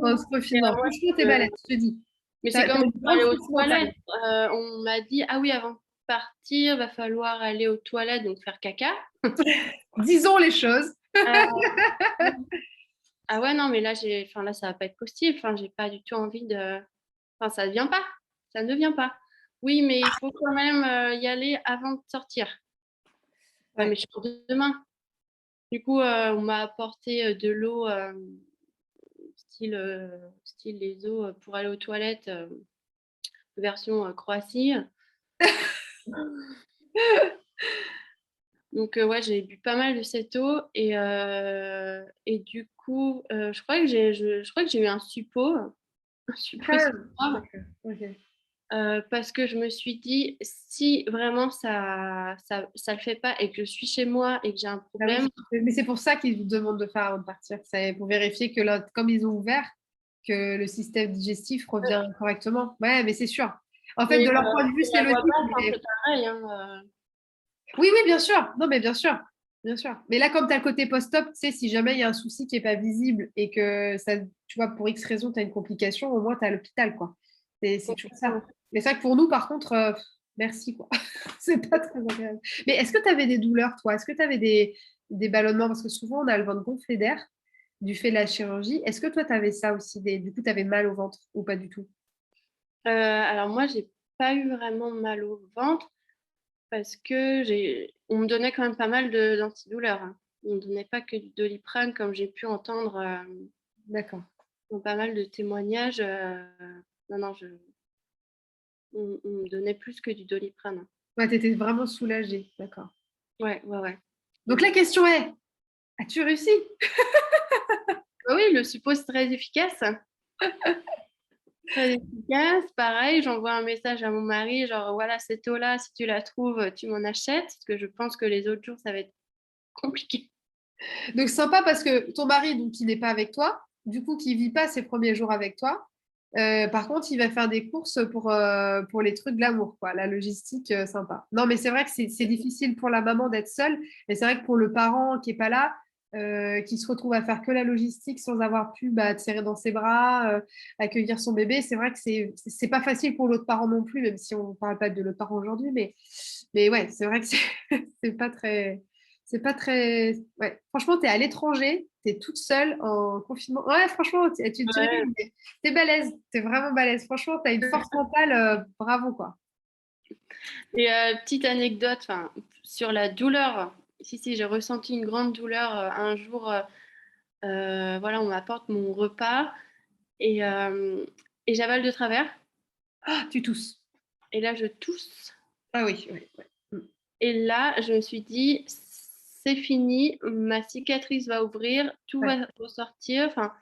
En ce confinement, Moi, franchement, tu es je balèze, je te dis. mais Tu c'est as comme une pour grande aller aux force mentale. toilettes, on m'a dit: «Ah oui, avant de partir, va falloir aller aux toilettes, donc faire caca». Disons les choses. Heu, ah ouais, non, mais là, enfin, là, ça va pas être possible. Enfin, j'ai pas du tout envie de enfin, ça vient pas, ça ne vient pas. Oui, mais il faut quand même, y aller avant de sortir. Ouais, Ouais. mais je cours demain. Du coup, on m'a apporté, de l'eau, style les eaux, pour aller aux toilettes, version, Croatie. Donc, ouais, j'ai bu pas mal de cette eau et du coup, je crois que j'ai eu un suppo, un Ah, suppositoire, d'accord, ok. parce que je me suis dit, si vraiment ça le fait pas et que je suis chez moi et que j'ai un Ah oui, problème, mais c'est pour ça qu'ils vous demandent de faire avant de partir. C'est pour vérifier que comme ils ont ouvert, que le système digestif revient correctement. Ouais, mais c'est sûr. En fait, mais de leur point de vue, pour c'est la voix logique. basse, hein, Mais... c'est pareil, hein, Oui, oui, bien sûr. Non, mais bien sûr. Bien sûr. Mais là, comme tu as le côté post-op, tu sais, si jamais il y a un souci qui n'est pas visible et que ça, tu vois, pour X raison, tu as une complication, au moins tu es à l'hôpital, quoi. C'est toujours ça. Mais c'est vrai que pour nous, par contre, merci, quoi. C'est pas très agréable. Mais est-ce que tu avais des douleurs, toi? Est-ce que tu avais des ballonnements? Parce que souvent, on a le ventre gonflé d'air du fait de la chirurgie. Est-ce que toi, tu avais ça aussi? Du coup, tu avais mal au ventre ou pas du tout? alors moi, j'ai pas eu vraiment mal au ventre parce que on me donnait quand même pas mal d'antidouleurs, hein. On me donnait pas que du Doliprane comme j'ai pu entendre D'accord. dans pas mal de témoignages. Non, non, on me donnait plus que du Doliprane, hein. Ouais, tu étais vraiment soulagée. D'accord. Ouais, ouais, ouais. Donc la question est, as-tu réussi? Ah oui, le suppos c'est très efficace. Très efficace. Pareil, j'envoie un message à mon mari, genre voilà, cette eau-là, si tu la trouves, tu m'en achètes, parce que je pense que les autres jours, ça va être compliqué. Donc sympa parce que ton mari, donc, qui n'est pas avec toi, du coup, qui vit pas ses premiers jours avec toi, par contre, il va faire des courses pour les trucs de l'amour, quoi. La logistique, sympa. Non, mais c'est vrai que c'est difficile pour la maman d'être seule, mais c'est vrai que pour le parent qui est pas là, qui se retrouve à faire que la logistique sans avoir pu te serrer dans ses bras, accueillir son bébé, c'est vrai que c'est pas facile pour l'autre parent non plus, même si on parle pas de l'autre parent aujourd'hui, mais ouais, c'est vrai que c'est c'est pas très. C'est pas très. Ouais. Franchement, tu es à l'étranger, tu es toute seule en confinement. Ouais, franchement, tu Ouais. rigoles, mais t'es balèze, t'es vraiment balèze. Franchement, tu as une force mentale, bravo, quoi. Et petite anecdote, sur la douleur. Si, si, j'ai ressenti une grande douleur un jour. Voilà, on m'apporte mon repas et, euh, et j'avale de travers. Ah, tu tousses. Et là, je tousse. Ah oui, oui, ouais. Mm. Et là, je me suis dit, c'est fini, ma cicatrice va ouvrir, tout Ouais. va ressortir. Enfin,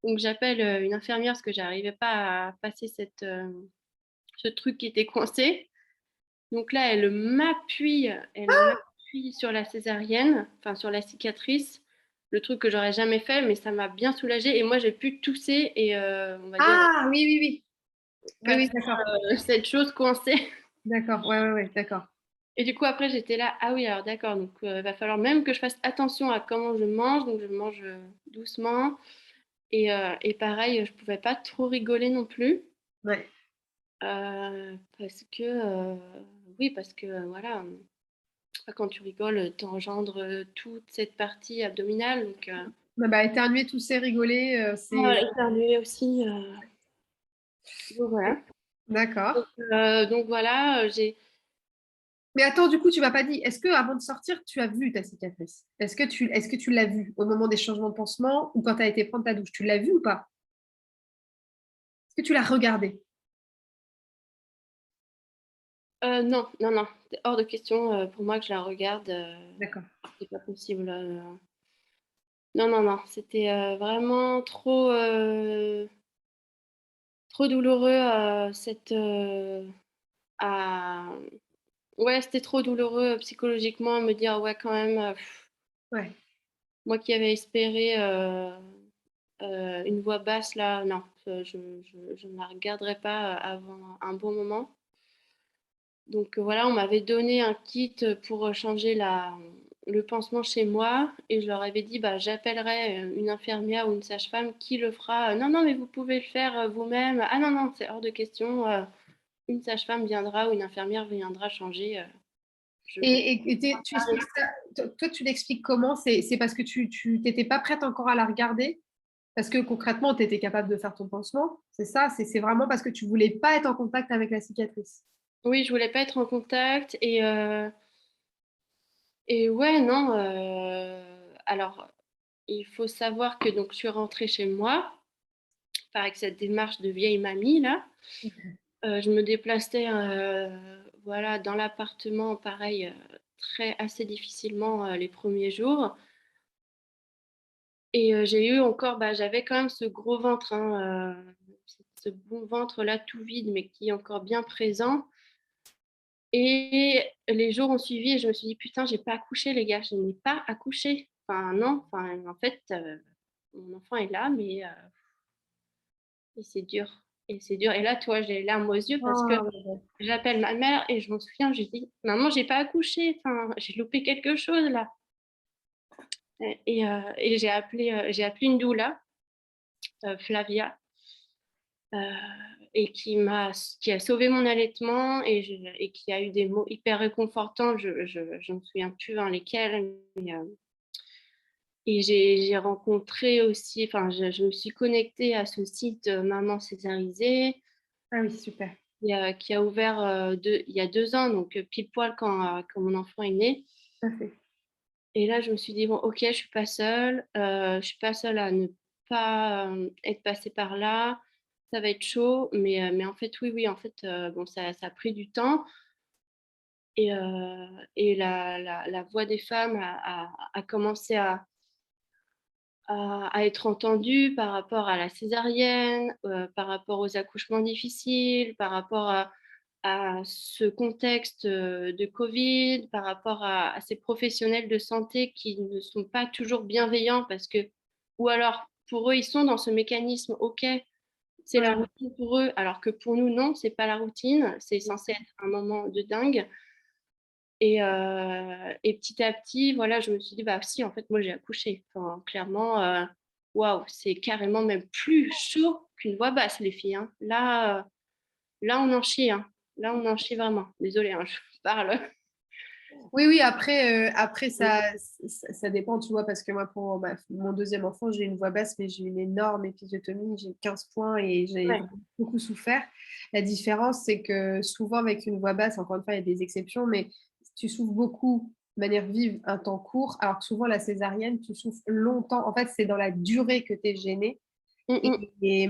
donc j'appelle une infirmière parce que j'arrivais pas à passer ce truc qui était coincé. Donc là, elle m'appuie sur la césarienne, enfin sur la cicatrice, le truc que j'aurais jamais fait, mais ça m'a bien soulagée. Et moi, j'ai pu tousser et on va dire Ah oui, oui, oui. Oui, pas oui, faire d'accord. cette chose coincée. D'accord. Ouais, ouais, ouais, d'accord. Et du coup, après, j'étais là, ah oui, alors d'accord, donc il va falloir même que je fasse attention à comment je mange, donc je mange doucement. Et pareil, je pouvais pas trop rigoler non plus, Ouais. parce que, oui, parce que voilà, quand tu rigoles, tu engendres toute cette partie abdominale, donc Éternuer, tousser, rigoler, c'est. éternuer aussi. Donc voilà. D'accord. Donc voilà, j'ai. Mais attends, du coup, tu m'as pas dit, est-ce que avant de sortir, tu as vu ta cicatrice? Est-ce que tu l'as vue au moment des changements de pansement ou quand tu as été prendre ta douche? Tu l'as vue ou pas? Est-ce que tu l'as regardée? Non, non, non, c'est hors de question pour moi que je la regarde. D'accord. C'est pas possible. Non, non, non, c'était vraiment trop douloureux. À... Ouais, c'était trop douloureux psychologiquement à me dire, ouais, quand même, Ouais. moi qui avais espéré une voix basse, là, non, je ne la regarderai pas avant un bon moment. Donc voilà, on m'avait donné un kit pour changer le pansement chez moi et je leur avais dit bah, j'appellerai une infirmière ou une sage-femme qui le fera. Non, non, mais vous pouvez le faire vous-même. Ah non, non, c'est hors de question. Une sage-femme viendra ou une infirmière viendra changer. Je peux Tu pas. expliques ça, toi, tu l'expliques comment? C'est parce que tu n'étais pas prête encore à la regarder? Parce que concrètement, tu étais capable de faire ton pansement? C'est ça? C'est vraiment parce que tu voulais pas être en contact avec la cicatrice? Oui, je voulais pas être en contact et ouais, non. Alors, il faut savoir que donc je suis rentrée chez moi avec cette démarche de vieille mamie là. Je me déplaçais voilà, dans l'appartement, pareil, assez difficilement les premiers jours. Et j'ai eu encore, j'avais quand même ce gros ventre, hein, ce bon ventre-là tout vide, mais qui est encore bien présent. Et les jours ont suivi et je me suis dit, putain, j'ai pas accouché, les gars, je n'ai pas accouché. Enfin, non, enfin, en fait, mon enfant est là, mais et c'est dur. Et c'est dur. Et là, toi, j'ai les larmes aux yeux parce que Oh, j'appelle ma mère et je m'en souviens, je lui dis, maman, j'ai pas accouché, enfin, j'ai loupé quelque chose là. Et j'ai appelé une doula, Flavia, euh, et qui a sauvé mon allaitement et qui a eu des mots hyper réconfortants. Je me souviens plus hein, lesquels. Et j'ai rencontré aussi, enfin, je me suis connectée à ce site Maman Césarisée ah oui, super. qui a ouvert il y a 2 ans, donc pile poil quand mon enfant est né. Tout à fait. Et là, je me suis dit, bon, ok, je suis pas seule. Je suis pas seule à ne pas être passée par là. Ça va être chaud. Mais en fait, oui, en fait, bon, ça a pris du temps. Et la voix des femmes a commencé à être entendue par rapport à la césarienne, par rapport aux accouchements difficiles, par rapport à ce contexte de Covid, par rapport à ces professionnels de santé qui ne sont pas toujours bienveillants parce que, ou alors pour eux, ils sont dans ce mécanisme, ok, c'est la Ouais. routine pour eux, alors que pour nous, non, c'est pas la routine, c'est censé être un moment de dingue. Et petit à petit, voilà, je me suis dit, bah si, en fait, moi j'ai accouché. Enfin, clairement, waouh, c'est carrément même plus chaud qu'une voix basse, les filles. Hein. Là, on en chie. Hein. Là, on en chie vraiment. Désolée, hein, je parle. Oui, après ça dépend, tu vois, parce que moi, pour mon deuxième enfant, j'ai une voix basse, mais j'ai une énorme épisiotomie, j'ai 15 points et j'ai Ouais. vraiment beaucoup souffert. La différence, c'est que souvent, avec une voix basse, encore une fois, il y a des exceptions, mais tu souffres beaucoup de manière vive un temps court, alors que souvent, la césarienne, tu souffres longtemps. En fait, c'est dans la durée que tu es gêné. Et, Mm, et,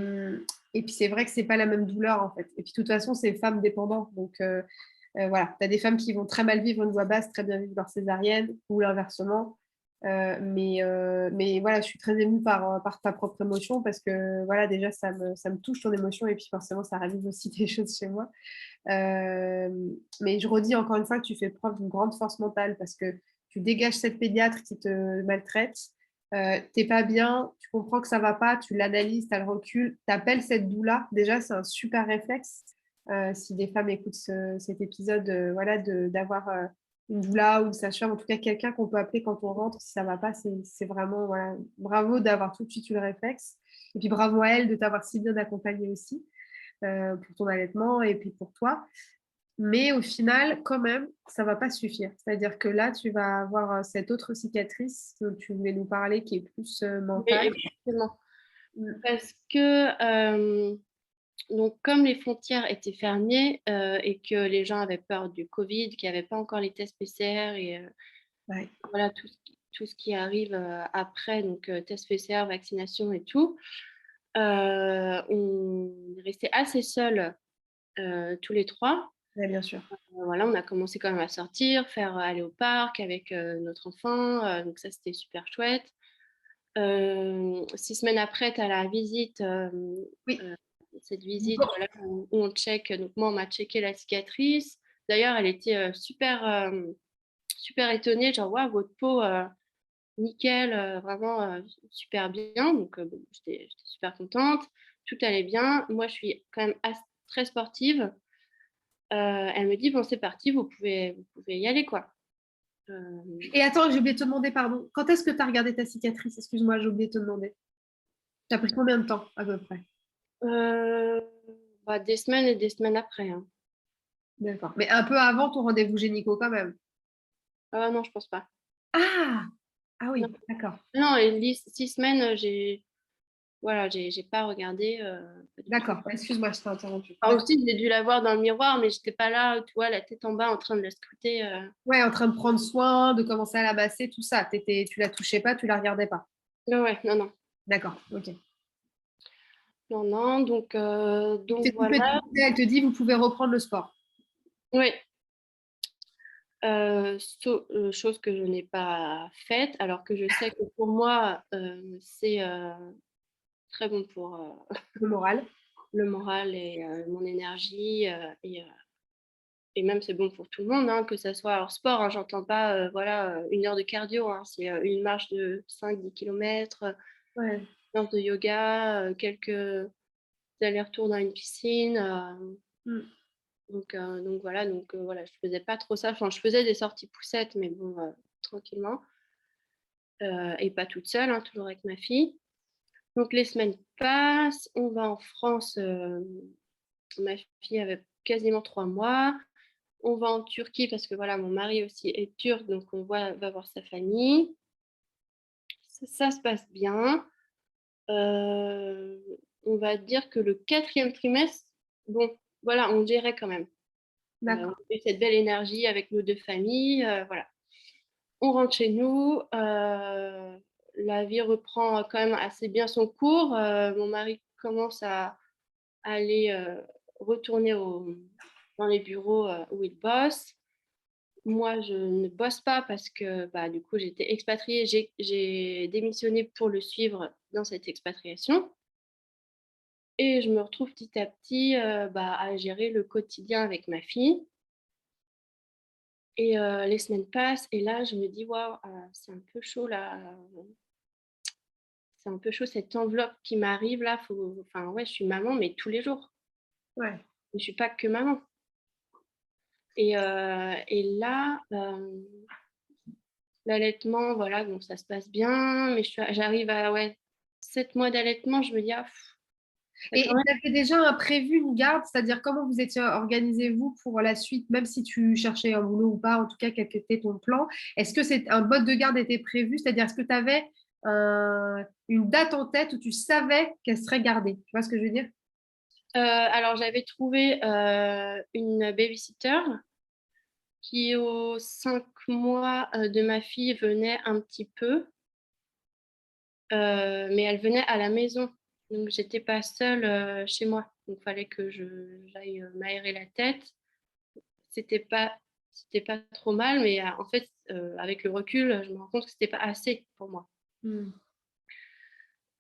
et puis, c'est vrai que c'est pas la même douleur, en fait. Et puis, de toute façon, c'est femme dépendante, donc... voilà, tu as des femmes qui vont très mal vivre une voix basse, très bien vivre leur césarienne ou l'inversement. Mais voilà, je suis très émue par ta propre émotion parce que voilà, déjà, ça me touche ton émotion et puis forcément, ça ravive aussi des choses chez moi. Euh, mais je redis encore une fois que tu fais preuve d'une grande force mentale parce que tu dégages cette pédiatre qui te maltraite. T'es pas bien, tu comprends que ça va pas, tu l'analyses, tu as le recul, tu appelles cette doula. Déjà, c'est un super réflexe. Si des femmes écoutent cet épisode, voilà, d'avoir une doula ou une sage-femme, en tout cas quelqu'un qu'on peut appeler quand on rentre, si ça va pas, c'est vraiment voilà, bravo d'avoir tout de suite eu le réflexe. Et puis bravo à elle de t'avoir si bien accompagnée aussi pour ton allaitement et puis pour toi. Mais au final, quand même, ça va pas suffire. C'est-à-dire que là, tu vas avoir cette autre cicatrice dont tu voulais nous parler qui est plus oui, mentale. exactement. Mm. Parce que, donc, comme les frontières étaient fermées et que les gens avaient peur du Covid, qu'il n'y avait pas encore les tests PCR et Ouais, voilà tout ce qui arrive après, donc tests PCR, vaccination et tout, on est resté assez seuls tous les trois. ouais, bien sûr. Voilà, on a commencé quand même à sortir, faire aller au parc avec notre enfant, donc ça c'était super chouette. 6 semaines après, tu as la visite, Oui. euh, cette visite voilà, où on check. Donc moi, on m'a checké la cicatrice. D'ailleurs, elle était super étonnée, genre, waouh, votre peau, nickel, vraiment super bien. Donc bon, j'étais super contente. Tout allait bien. Moi, je suis quand même très sportive. Elle me dit, bon, c'est parti, vous pouvez y aller, quoi. Euh, Et attends, j'ai oublié de te demander, pardon. Quand est-ce que tu as regardé ta cicatrice? Excuse-moi, j'ai oublié de te demander. Tu as pris combien de temps à peu près? euh, des semaines et des semaines après. Hein. D'accord. Mais un peu avant ton rendez-vous gynéco quand même. Ah non, je pense pas. Ah! Ah Non, oui, d'accord. non et 6 semaines, j'ai pas regardé, pas du tout. D'accord. Excuse-moi, je t'ai interrompu. Enfin, D'accord. aussi, j'ai dû la voir dans le miroir, mais j'étais pas là, tu vois, la tête en bas en train de la scruter. Ouais, en train de prendre soin, de commencer à la masser, tout ça. Tu la touchais pas, tu la regardais pas. Ouais, non, non. D'accord, ok. Non, non, Et donc t'es coupée de voilà. côté, elle te dit, vous pouvez reprendre le sport. Oui, Chose que je n'ai pas faite, alors que je sais que pour moi, c'est très bon pour Le moral. le moral et mon énergie. Et même, c'est bon pour tout le monde, hein, que ça soit hors sport. Hein, j'entends pas voilà, 1 heure de cardio. Hein, c'est une marche de 5-10 kilomètres, Ouais. une heure de yoga, quelques allers-retours dans une piscine. Mm. Donc voilà, voilà, je faisais pas trop ça. Enfin, je faisais des sorties poussettes, mais bon, tranquillement. Et pas toute seule, hein, toujours avec ma fille. Donc les semaines passent, on va en France. Ma fille avait quasiment 3 mois. On va en Turquie parce que voilà, mon mari aussi est turc, donc va voir sa famille. Ça se passe bien. Euh, on va dire que le 4e trimestre, bon, voilà, on gérait quand même. On D'accord. a eu cette belle énergie avec nos 2 familles. Voilà. On rentre chez nous. La vie reprend quand même assez bien son cours. Mon mari commence à aller retourner dans les bureaux où il bosse. Moi, je ne bosse pas parce que bah, du coup, j'étais expatriée. J'ai démissionné pour le suivre dans cette expatriation. Et je me retrouve petit à petit bah, à gérer le quotidien avec ma fille. Et les semaines passent. Et là, je me dis, waouh, c'est un peu chaud là. C'est un peu chaud cette enveloppe qui m'arrive là. Enfin, ouais, je suis maman, mais tous les jours. Ouais. Je ne suis pas que maman. Et là, l'allaitement, voilà, bon, ça se passe bien, mais j'arrive à ouais, 7 mois d'allaitement, je me dis, ah, Et quand même. tu avais déjà un prévu, une garde, c'est-à-dire comment vous étiez organisé-vous pour la suite, même si tu cherchais un boulot ou pas, en tout cas, quel était ton plan? Est-ce que un mode de garde était prévu? C'est-à-dire, est-ce que tu avais une date en tête où tu savais qu'elle serait gardée? Tu vois ce que je veux dire? Alors, j'avais trouvé une babysitter qui, aux 5 mois de ma fille, venait un petit peu, mais elle venait à la maison. Donc, j'étais pas seule chez moi. Donc, il fallait que j'aille m'aérer la tête. C'était pas, c'était pas trop mal, mais en fait, avec le recul, je me rends compte que c'était pas assez pour moi. Hmm.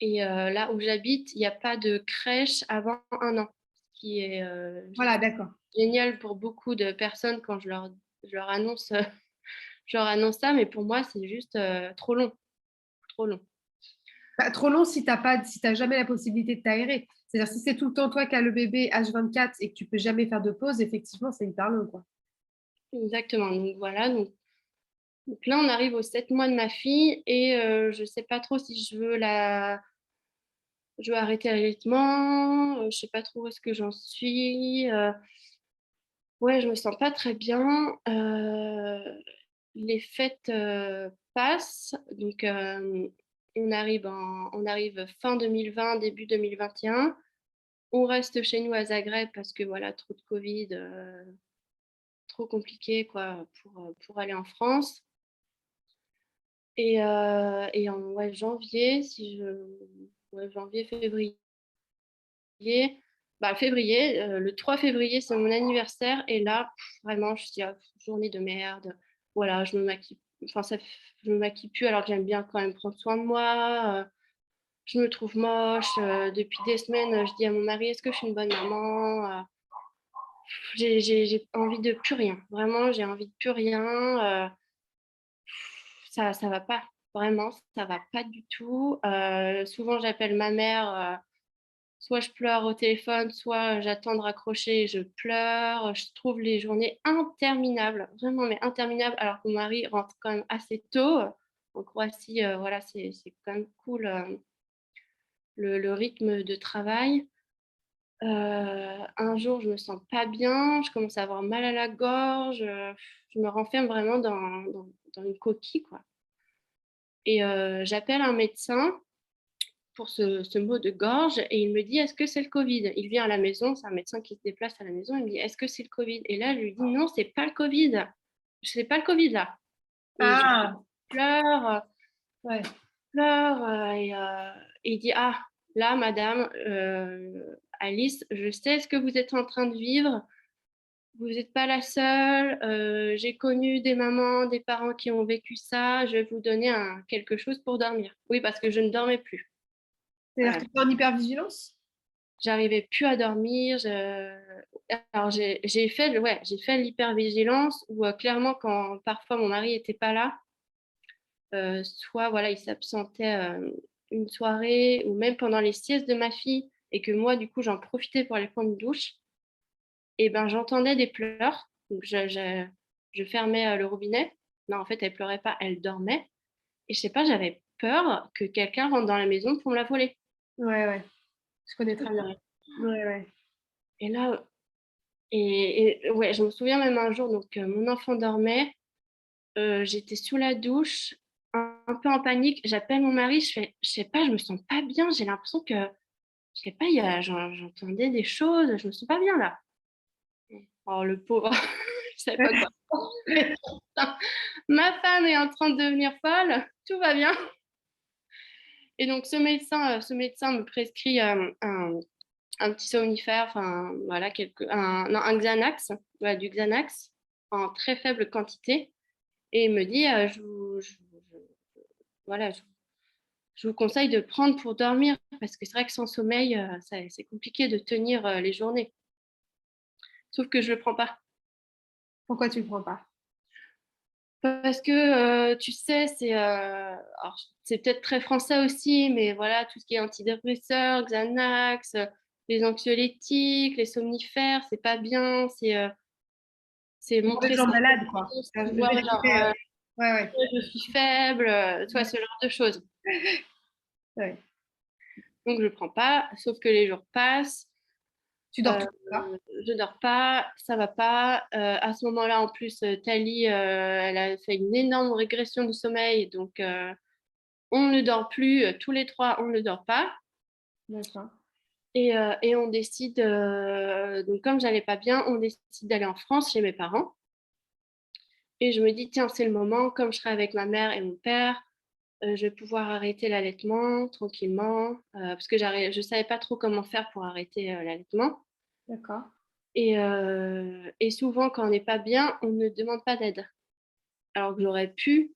Et là où j'habite, il n'y a pas de crèche avant 1 an, ce qui est Voilà, d'accord. génial pour beaucoup de personnes quand je leur annonce, je leur annonce ça, mais pour moi, c'est juste trop long, trop long. Pas trop long si tu n'as pas, si t'as jamais la possibilité de t'aérer. C'est-à-dire, si c'est tout le temps toi qui as le bébé H24 et que tu peux jamais faire de pause, effectivement, c'est hyper long, quoi. Exactement. Donc voilà. Donc là, on arrive aux 7 mois de ma fille et je ne sais pas trop si je veux arrêter l'allaitement. Je ne sais pas trop où est-ce que j'en suis. Ouais, je me sens pas très bien. Les fêtes passent, donc on arrive fin 2020, début 2021. On reste chez nous à Zagreb parce que voilà, trop de Covid, trop compliqué quoi pour aller en France. Et en ouais, janvier, ouais, janvier, février, bah, février, le 3 février, c'est mon anniversaire. Et là, vraiment, je dis, ah, journée de merde. Voilà, je me maquille. Enfin, je me maquille plus alors que j'aime bien quand même prendre soin de moi. Je me trouve moche. Depuis des semaines, je dis à mon mari, est-ce que je suis une bonne maman? J'ai envie de plus rien. Vraiment, j'ai envie de plus rien. Ça va pas. Vraiment, ça va pas du tout. Souvent, j'appelle ma mère. Soit je pleure au téléphone, soit j'attends de raccrocher et je pleure. Je trouve les journées interminables, vraiment, mais interminables, alors que mon mari rentre quand même assez tôt. En Croatie, voilà, c'est quand même cool le rythme de travail. Un jour, je me sens pas bien, je commence à avoir mal à la gorge, je me renferme vraiment dans une coquille, quoi. Et j'appelle un médecin pour ce mot de gorge et il me dit est-ce que c'est le Covid? Il vient à la maison, c'est un médecin qui se déplace à la maison, il me dit est-ce que c'est le Covid? Et là, je lui dis non, c'est pas le Covid. C'est pas le Covid là. Et je Ah, pleure, ouais. pleure et il dit ah, là, madame Alice, je sais ce que vous êtes en train de vivre. vous n'êtes pas la seule. J'ai connu des mamans, des parents qui ont vécu ça. Je vais vous donner quelque chose pour dormir. Oui, parce que je ne dormais plus. C'est-à-dire Voilà. que tu es en hypervigilance? J'arrivais plus à dormir. Alors, j'ai fait l'hypervigilance où clairement, quand parfois mon mari n'était pas là, soit voilà, il s'absentait une soirée ou même pendant les siestes de ma fille et que moi, du coup, j'en profitais pour aller prendre une douche, et ben j'entendais des pleurs. Donc, je fermais le robinet. Non, en fait, elle pleurait pas, elle dormait. Et je sais pas, j'avais peur que quelqu'un rentre dans la maison pour me la voler. Ouais, ouais. Je connais très bien. Ouais, ouais. Et là, ouais, je me souviens même un jour, donc mon enfant dormait, j'étais sous la douche, un peu en panique. J'appelle mon mari, je sais pas, je me sens pas bien. J'ai l'impression que, je sais pas, j'entendais des choses, je me sens pas bien là. Oh, le pauvre, je savais pas quoi. Ma femme est en train de devenir folle, tout va bien. Et donc, ce médecin me prescrit un petit somnifère, enfin, voilà, non, un Xanax, voilà, du Xanax en très faible quantité. Et il me dit, voilà, je vous conseille de prendre pour dormir, parce que c'est vrai que sans sommeil, c'est compliqué de tenir les journées. Sauf que je ne le prends pas. Pourquoi tu le prends pas? Parce que, tu sais, alors, c'est peut-être très français aussi, mais voilà, tout ce qui est antidépresseurs, Xanax, les anxiolytiques, les somnifères, c'est pas bien, c'est Pour les montrer gens sa malades, quoi. faiblesse, Ça tu veut vois, dire qu'il genre, fait, ouais, ouais. je suis faible, tu vois, ce genre de choses. Ouais. Donc, je ne prends pas, sauf que les jours passent, Tu dors euh, toujours pas? je dors pas, ça va pas. À ce moment-là, en plus, Thalie, elle a fait une énorme régression du sommeil, donc on ne dort plus, tous les trois, on ne dort pas. D'accord. Et on décide, donc comme j'allais pas bien, on décide d'aller en France chez mes parents. Et je me dis, tiens, c'est le moment, comme je serai avec ma mère et mon père, je vais pouvoir arrêter l'allaitement tranquillement, parce que je savais pas trop comment faire pour arrêter l'allaitement. D'accord. Et souvent, quand on n'est pas bien, on ne demande pas d'aide. Alors que j'aurais pu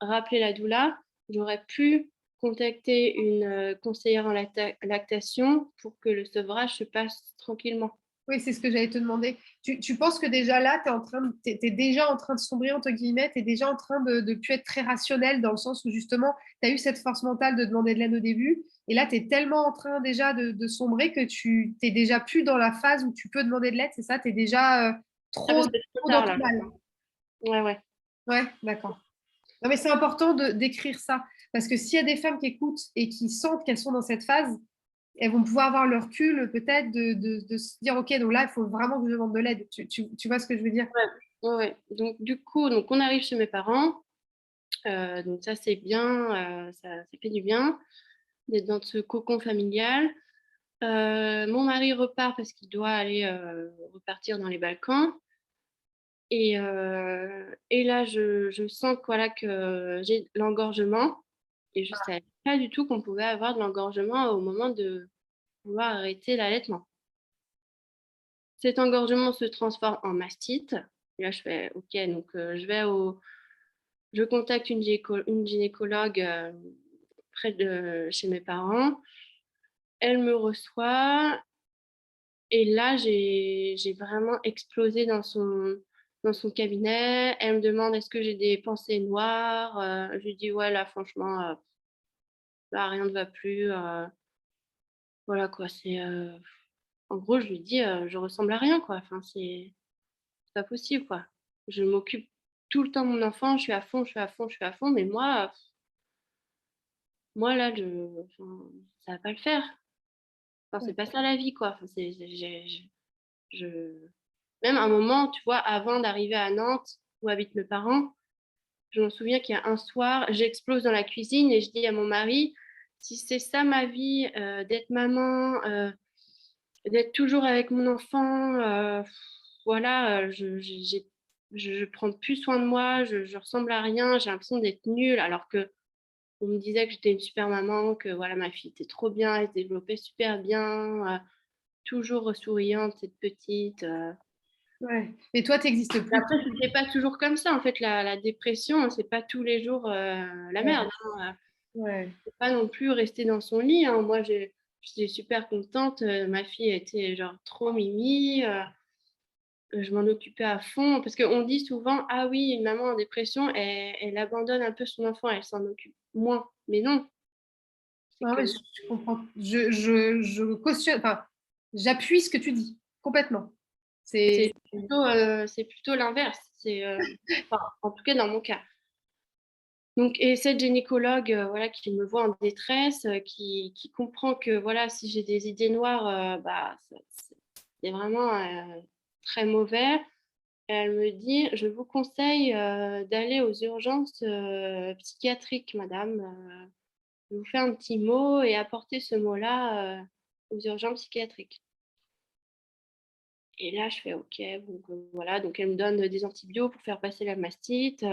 rappeler la doula, j'aurais pu contacter une conseillère en lactation pour que le sevrage se passe tranquillement. Oui, c'est ce que j'allais te demander. Tu penses que déjà là, t'es déjà en train de sombrer, entre guillemets, tu es déjà en train de plus être très rationnel dans le sens où justement, tu as eu cette force mentale de demander de l'aide au début. Et là, tu es tellement en train déjà de sombrer que tu t'es déjà plus dans la phase où tu peux demander de l'aide, c'est ça? Tu es déjà Ah bah trop, c'est trop trop dans tard ton là. mal. Ouais, ouais. Ouais, d'accord. Non, mais c'est important d'écrire ça. Parce que s'il y a des femmes qui écoutent et qui sentent qu'elles sont dans cette phase, elles vont pouvoir avoir le recul peut-être de se dire, OK, donc là, il faut vraiment que je demande de l'aide. Tu vois ce que je veux dire? Ouais, ouais, ouais. Donc du coup, donc on arrive chez mes parents. Donc ça c'est bien, ça fait du bien d'être dans ce cocon familial. Mon mari repart parce qu'il doit aller repartir dans les Balkans. Et là, je sens que, voilà, que j'ai l'engorgement. Et je ne savais pas du tout qu'on pouvait avoir de l'engorgement au moment de vouloir arrêter l'allaitement. Cet engorgement se transforme en mastite. Et là, je fais OK, donc je contacte une gynécologue près de chez mes parents. Elle me reçoit. Et là, j'ai vraiment explosé dans son cabinet. Elle me demande est-ce que j'ai des pensées noires. Je lui dis ouais, là, franchement, là, rien ne va plus. Voilà quoi, en gros, je lui dis je ressemble à rien quoi. Enfin, c'est pas possible quoi. Je m'occupe tout le temps de mon enfant, je suis à fond, je suis à fond, je suis à fond, mais moi là, enfin, ça va pas le faire. Enfin, c'est Ouais. pas ça la vie quoi. Enfin, je... Même un moment, tu vois, avant d'arriver à Nantes, où habitent mes parents, je me souviens qu'il y a un soir, j'explose dans la cuisine et je dis à mon mari, si c'est ça ma vie, d'être maman, d'être toujours avec mon enfant, voilà, je prends plus soin de moi, je ressemble à rien, j'ai l'impression d'être nulle, alors que on me disait que j'étais une super maman, que voilà, ma fille était trop bien, elle se développait super bien, toujours souriante, cette petite. Ouais. Mais toi, tu n'existes plus. Après, c'était pas toujours comme ça. En fait, la dépression, c'est pas tous les jours la Ouais. merde, hein. Ouais. Faut pas non plus rester dans son lit, hein. Moi, j'étais super contente. Ma fille était genre trop mimi. Je m'en occupais à fond. Parce qu'on dit souvent, ah oui, une maman en dépression, elle abandonne un peu son enfant, elle s'en occupe moins. Mais non, c'est Ah que ouais, je comprends. Je cautionne, enfin, j'appuie ce que tu dis complètement. C'est c'est plutôt l'inverse. Enfin, en tout cas, dans mon cas. Donc, et cette gynécologue, voilà, qui me voit en détresse, qui comprend que voilà, si j'ai des idées noires, bah, c'est vraiment très mauvais. Elle me dit, je vous conseille d'aller aux urgences psychiatriques, madame. Je vous fais un petit mot et apportez ce mot-là aux urgences psychiatriques. Et là, je fais OK. Donc, voilà, donc elle me donne des antibiotiques pour faire passer la mastite.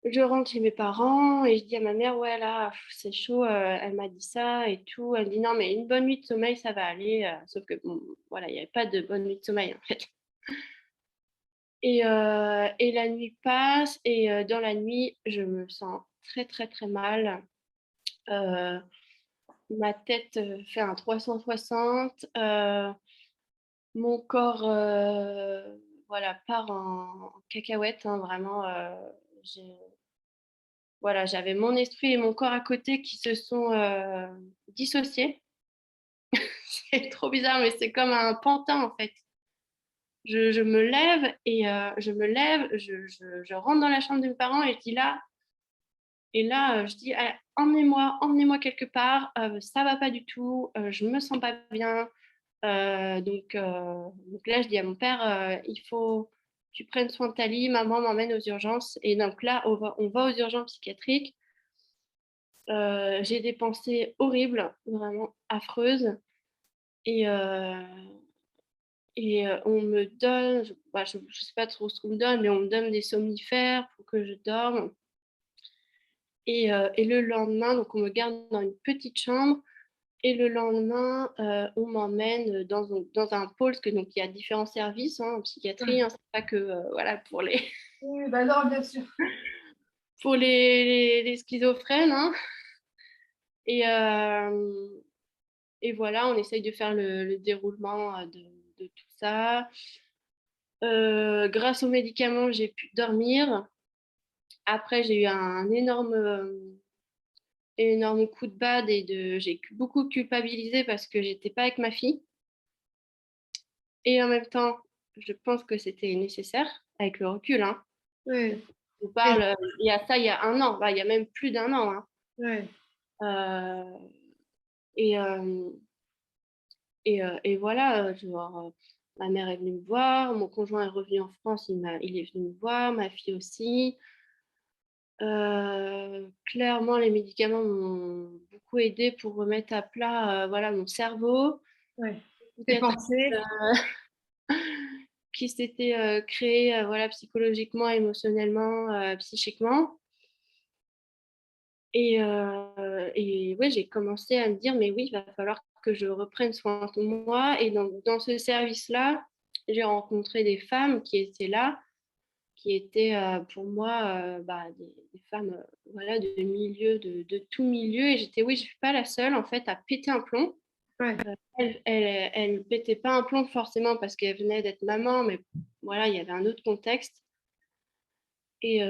Je rentre chez mes parents et je dis à ma mère, ouais, là, c'est chaud, elle m'a dit ça et tout. Elle me dit, non, mais une bonne nuit de sommeil, ça va aller. Sauf que, bon, voilà, il n'y avait pas de bonne nuit de sommeil, en fait. Et la nuit passe et dans la nuit, je me sens très, très, très mal. Euh, Ma tête fait un 360. Mon corps, voilà, part en cacahuète, hein, vraiment. Voilà, j'avais mon esprit et mon corps à côté qui se sont dissociés. C'est trop bizarre, mais c'est comme un pantin en fait. Je me lève et je rentre dans la chambre de mes parents et je dis là, je dis ah, emmenez-moi quelque part, ça va pas du tout, je me sens pas bien. Donc là, je dis à mon père, il faut que tu prennes soin de Tali, maman m'emmène aux urgences. Et donc là, on va aux urgences psychiatriques. J'ai des pensées horribles, vraiment affreuses. Et, euh, on me donne, je sais pas trop ce qu'on me donne, mais on me donne des somnifères pour que je dorme. Et le lendemain, donc on me garde dans une petite chambre. Et le lendemain, on m'emmène dans un pôle, parce que donc il y a différents services en psychiatrie, hein, c'est pas que voilà pour les Oui, bah non, bien sûr. pour les schizophrènes, hein. Et, euh, et voilà, on essaye de faire le déroulement de tout ça. Grâce aux médicaments, j'ai pu dormir. Après, j'ai eu un énorme coup de bad j'ai beaucoup culpabilisé parce que j'étais pas avec ma fille. Et en même temps, je pense que c'était nécessaire avec le recul, hein. Ouais. On parle, il y a ça, il y a un an, bah, il y a même plus d'un an, hein. Ouais. Euh, et, euh, et voilà, ma mère est venue me voir, mon conjoint est revenu en France, il est venu me voir, ma fille aussi. Clairement, les médicaments m'ont beaucoup aidé pour remettre à plat voilà, mon cerveau. Ouais. Tes Peut-être pensées. qui s'était créé voilà, psychologiquement, émotionnellement, psychiquement. Et ouais, j'ai commencé à me dire, mais oui, il va falloir que je reprenne soin de moi. Et donc, dans ce service-là, j'ai rencontré des femmes qui étaient là, qui étaient pour moi bah, des femmes voilà, de milieu, de tout milieu. Et j'étais, oui, je ne suis pas la seule en fait à péter un plomb. Ouais. Elle ne pétait pas un plomb forcément parce qu'elle venait d'être maman, mais voilà, il y avait un autre contexte. Et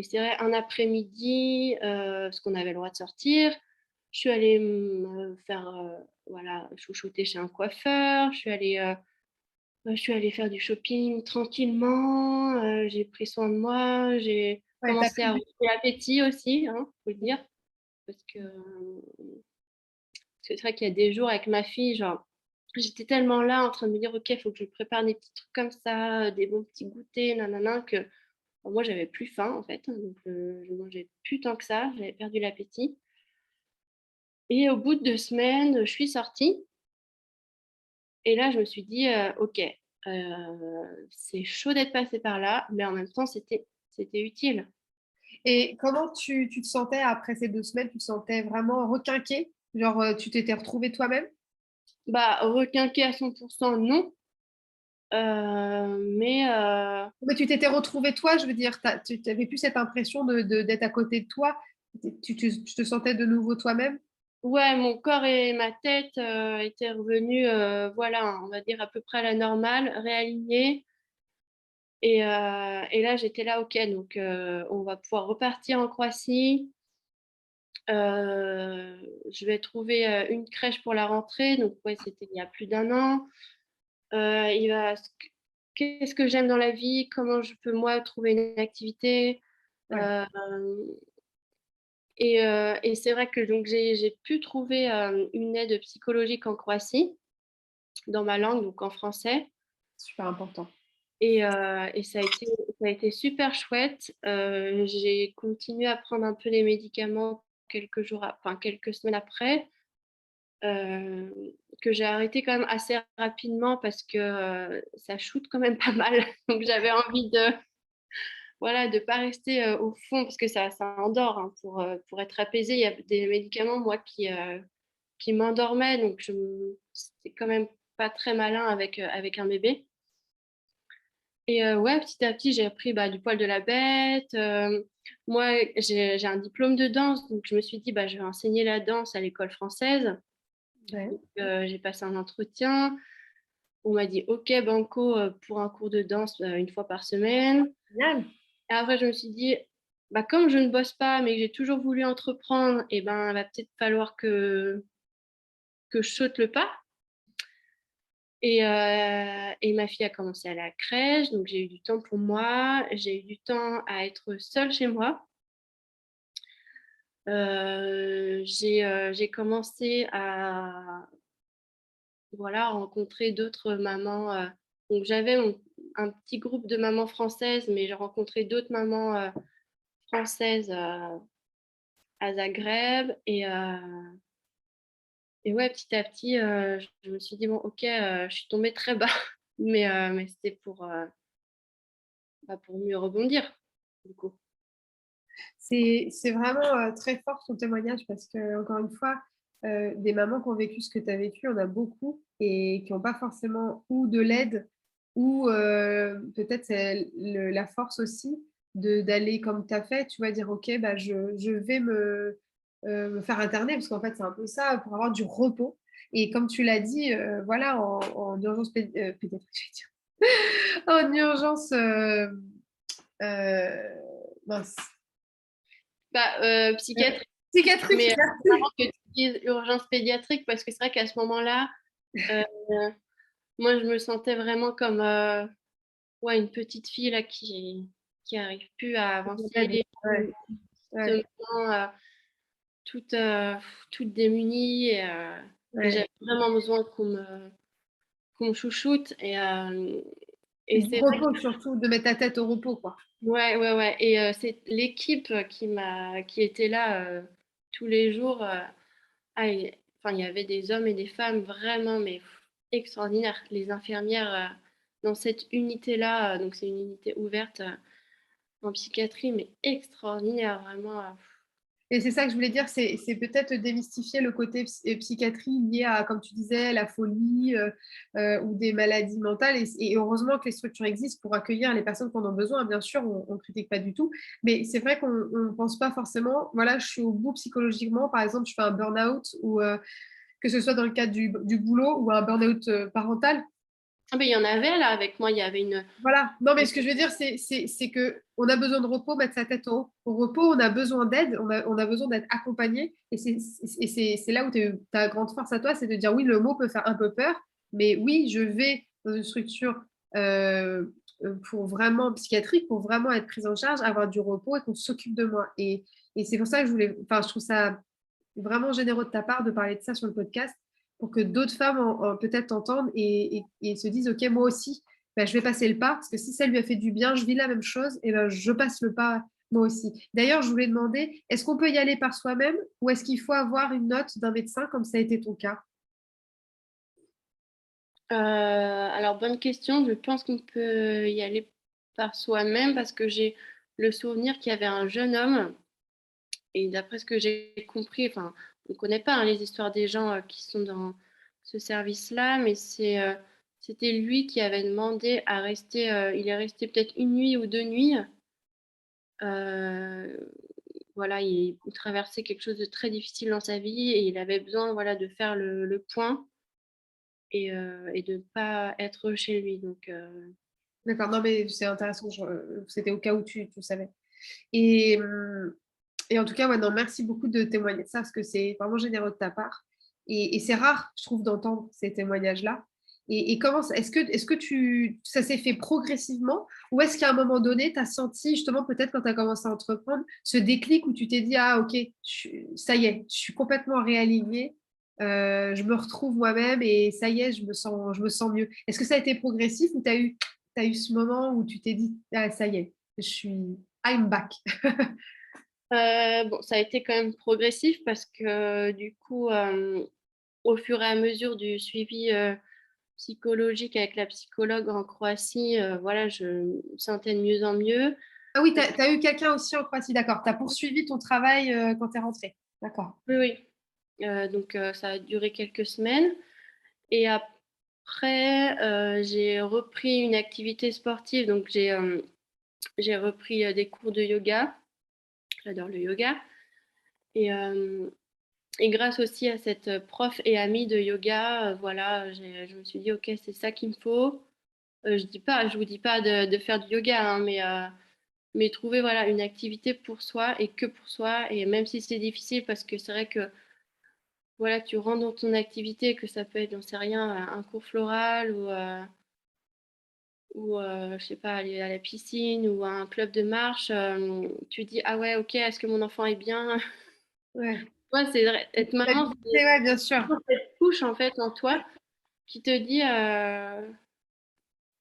c'est vrai, un après-midi, parce qu'on avait le droit de sortir, je suis allée me faire voilà, chouchouter chez un coiffeur, je suis allée faire du shopping tranquillement, j'ai pris soin de moi, j'ai Ouais, t'as commencé pris à du... retrouver l'appétit aussi, hein, faut le dire, parce que c'est vrai qu'il y a des jours avec ma fille, genre, j'étais tellement là en train de me dire, ok, il faut que je prépare des petits trucs comme ça, des bons petits goûters, nanana, que moi, j'avais plus faim en fait, donc je mangeais plus tant que ça, j'avais perdu l'appétit. Et au bout de 2 semaines, je suis sortie et là, je me suis dit, ok, c'est chaud d'être passé par là, mais en même temps, c'était utile. Et comment tu te sentais après ces 2 semaines? Tu te sentais vraiment requinquée? Genre, tu t'étais retrouvée toi-même? Bah, requinquer à 100%, non. Mais Mais tu t'étais retrouvée toi, je veux dire, tu n'avais plus cette impression d'être à côté de toi. Tu te sentais de nouveau toi-même? ouais, mon corps et ma tête étaient revenus, voilà, on va dire à peu près à la normale, réalignés. Et là, j'étais là, ok, donc on va pouvoir repartir en Croatie. Je vais trouver une crèche pour la rentrée. Donc, ouais, c'était il y a plus d'un an. Il va, qu'est-ce que j'aime dans la vie? Comment je peux, moi, trouver une activité? Ouais, Euh, et c'est vrai que donc, j'ai pu trouver une aide psychologique en Croatie, dans ma langue, donc en français. super important. Et ça a été super chouette. J'ai continué à prendre un peu les médicaments quelques jours, enfin quelques semaines après, euh, que j'ai arrêté quand même assez rapidement parce que ça shoot quand même pas mal. Donc j'avais envie de, voilà, de pas rester au fond parce que ça endort, hein, pour être apaisé. Il y a des médicaments, moi, qui m'endormaient. Donc c'est quand même pas très malin avec un bébé. Et ouais, petit à petit, j'ai appris bah, du poil de la bête. Moi, j'ai un diplôme de danse, donc je me suis dit, bah, je vais enseigner la danse à l'école française. Ouais. Donc, j'ai passé un entretien. On m'a dit, OK, Banco, pour un cours de danse une fois par semaine. Génial. Et après, je me suis dit, bah, comme je ne bosse pas, mais que j'ai toujours voulu entreprendre, et ben, il va peut-être falloir que je saute le pas. Et ma fille a commencé à la crèche, donc j'ai eu du temps pour moi, j'ai eu du temps à être seule chez moi. J'ai commencé à voilà, rencontrer d'autres mamans. Donc j'avais un petit groupe de mamans françaises, mais j'ai rencontré d'autres mamans françaises à Zagreb. Et ouais, petit à petit, je me suis dit, bon, ok, je suis tombée très bas, mais c'était bah, pour mieux rebondir, du coup. C'est vraiment très fort ton témoignage parce que, encore une fois, des mamans qui ont vécu ce que tu as vécu, on a beaucoup et qui n'ont pas forcément ou de l'aide ou peut-être c'est la force aussi d'aller comme tu as fait, tu vas dire, OK, bah, je vais me faire interner parce qu'en fait, c'est un peu ça pour avoir du repos. Et comme tu l'as dit, voilà, en urgence pédiatrique, je vais dire, en urgence, euh, mince. Bah, Euh, psychiatrie, Psychiatrique, mais merci. marrant que tu dises urgence pédiatrique parce que c'est vrai qu'à ce moment-là, euh, moi, je me sentais vraiment comme ouais, une petite fille là, qui arrive plus à avancer, Ouais, ouais, justement, toute, toute démunie. Et ouais. j'avais vraiment besoin qu'on me chouchoute. Et Et du c'est vrai repos surtout, de mettre ta tête au repos, quoi. ouais, ouais, ouais. Et c'est l'équipe qui était là tous les jours. Enfin, il y avait des hommes et des femmes vraiment, mais extraordinaires. Les infirmières dans cette unité-là, donc c'est une unité ouverte en psychiatrie, mais extraordinaire, vraiment. Et c'est ça que je voulais dire, c'est peut-être démystifier le côté psychiatrie lié à, comme tu disais, la folie ou des maladies mentales. Et heureusement que les structures existent pour accueillir les personnes qui en ont besoin. Bien sûr, on ne critique pas du tout. Mais c'est vrai qu'on ne pense pas forcément, voilà, je suis au bout psychologiquement. Par exemple, je fais un burn-out ou que ce soit dans le cadre du boulot ou un burn-out parental. Ah, ben, il y en avait là avec moi, il y avait Voilà. Non, mais ce que je veux dire, c'est que on a besoin de repos, mettre sa tête au repos, on a besoin d'aide, on a besoin d'être accompagné. Et c'est là où ta grande force à toi, c'est de dire oui, le mot peut faire un peu peur, mais oui, je vais dans une structure euh, pour vraiment psychiatrique, pour vraiment être prise en charge, avoir du repos et qu'on s'occupe de moi. Et c'est pour ça que enfin, je trouve ça vraiment généreux de ta part de parler de ça sur le podcast pour que d'autres femmes peut-être entendent et se disent, OK, moi aussi, ben, je vais passer le pas, parce que si ça lui a fait du bien, je vis la même chose, et ben, je passe le pas moi aussi. D'ailleurs, je voulais demander, est-ce qu'on peut y aller par soi-même ou est-ce qu'il faut avoir une note d'un médecin comme ça a été ton cas? Alors, bonne question. Je pense qu'on peut y aller par soi-même parce que j'ai le souvenir qu'il y avait un jeune homme. Et d'après ce que j'ai compris, enfin, on ne connaît pas hein, les histoires des gens qui sont dans ce service-là, mais c'était lui qui avait demandé à rester, il est resté peut-être une nuit ou 2 nuits. Voilà, il traversait quelque chose de très difficile dans sa vie et il avait besoin, voilà, de faire le point et de ne pas être chez lui. Donc, D'accord, non, mais c'est intéressant. C'était au cas où tu savais. Et, et en tout cas, ouais, non, merci beaucoup de témoigner de ça parce que c'est vraiment généreux de ta part. Et c'est rare, je trouve, d'entendre ces témoignages-là. Et comment, est-ce que ça s'est fait progressivement ou est-ce qu'à un moment donné, tu as senti, justement, peut-être quand tu as commencé à entreprendre, ce déclic où tu t'es dit, ah, ok, ça y est, je suis complètement réalignée, je me retrouve moi-même et ça y est, je me sens mieux. Est-ce que ça a été progressif ou t'as eu ce moment où tu t'es dit, ah, ça y est, I'm back. bon, ça a été quand même progressif parce que du coup, au fur et à mesure du suivi psychologique avec la psychologue en Croatie, voilà, je me sentais de mieux en mieux. Ah oui, tu as eu quelqu'un aussi en Croatie, d'accord. Tu as poursuivi ton travail quand tu es rentrée. D'accord. Oui, oui. Donc, ça a duré quelques semaines. Et après, j'ai repris une activité sportive. Donc, j'ai repris des cours de yoga. J'adore le yoga. Et, euh, et grâce aussi à cette prof et amie de yoga, voilà, je me suis dit, OK, c'est ça qu'il me faut. Je vous dis pas de faire du yoga, hein, mais trouver voilà, une activité pour soi et que pour soi. Et même si c'est difficile, parce que c'est vrai que voilà, tu rentres dans ton activité, que ça peut être, j'en sais rien, un cours floral ou je sais pas, aller à la piscine ou à un club de marche, tu dis, ah ouais, ok, est-ce que mon enfant est bien? Ouais. Ouais, c'est être maman, c'est Ouais, bien sûr. cette couche en fait en toi qui te dit,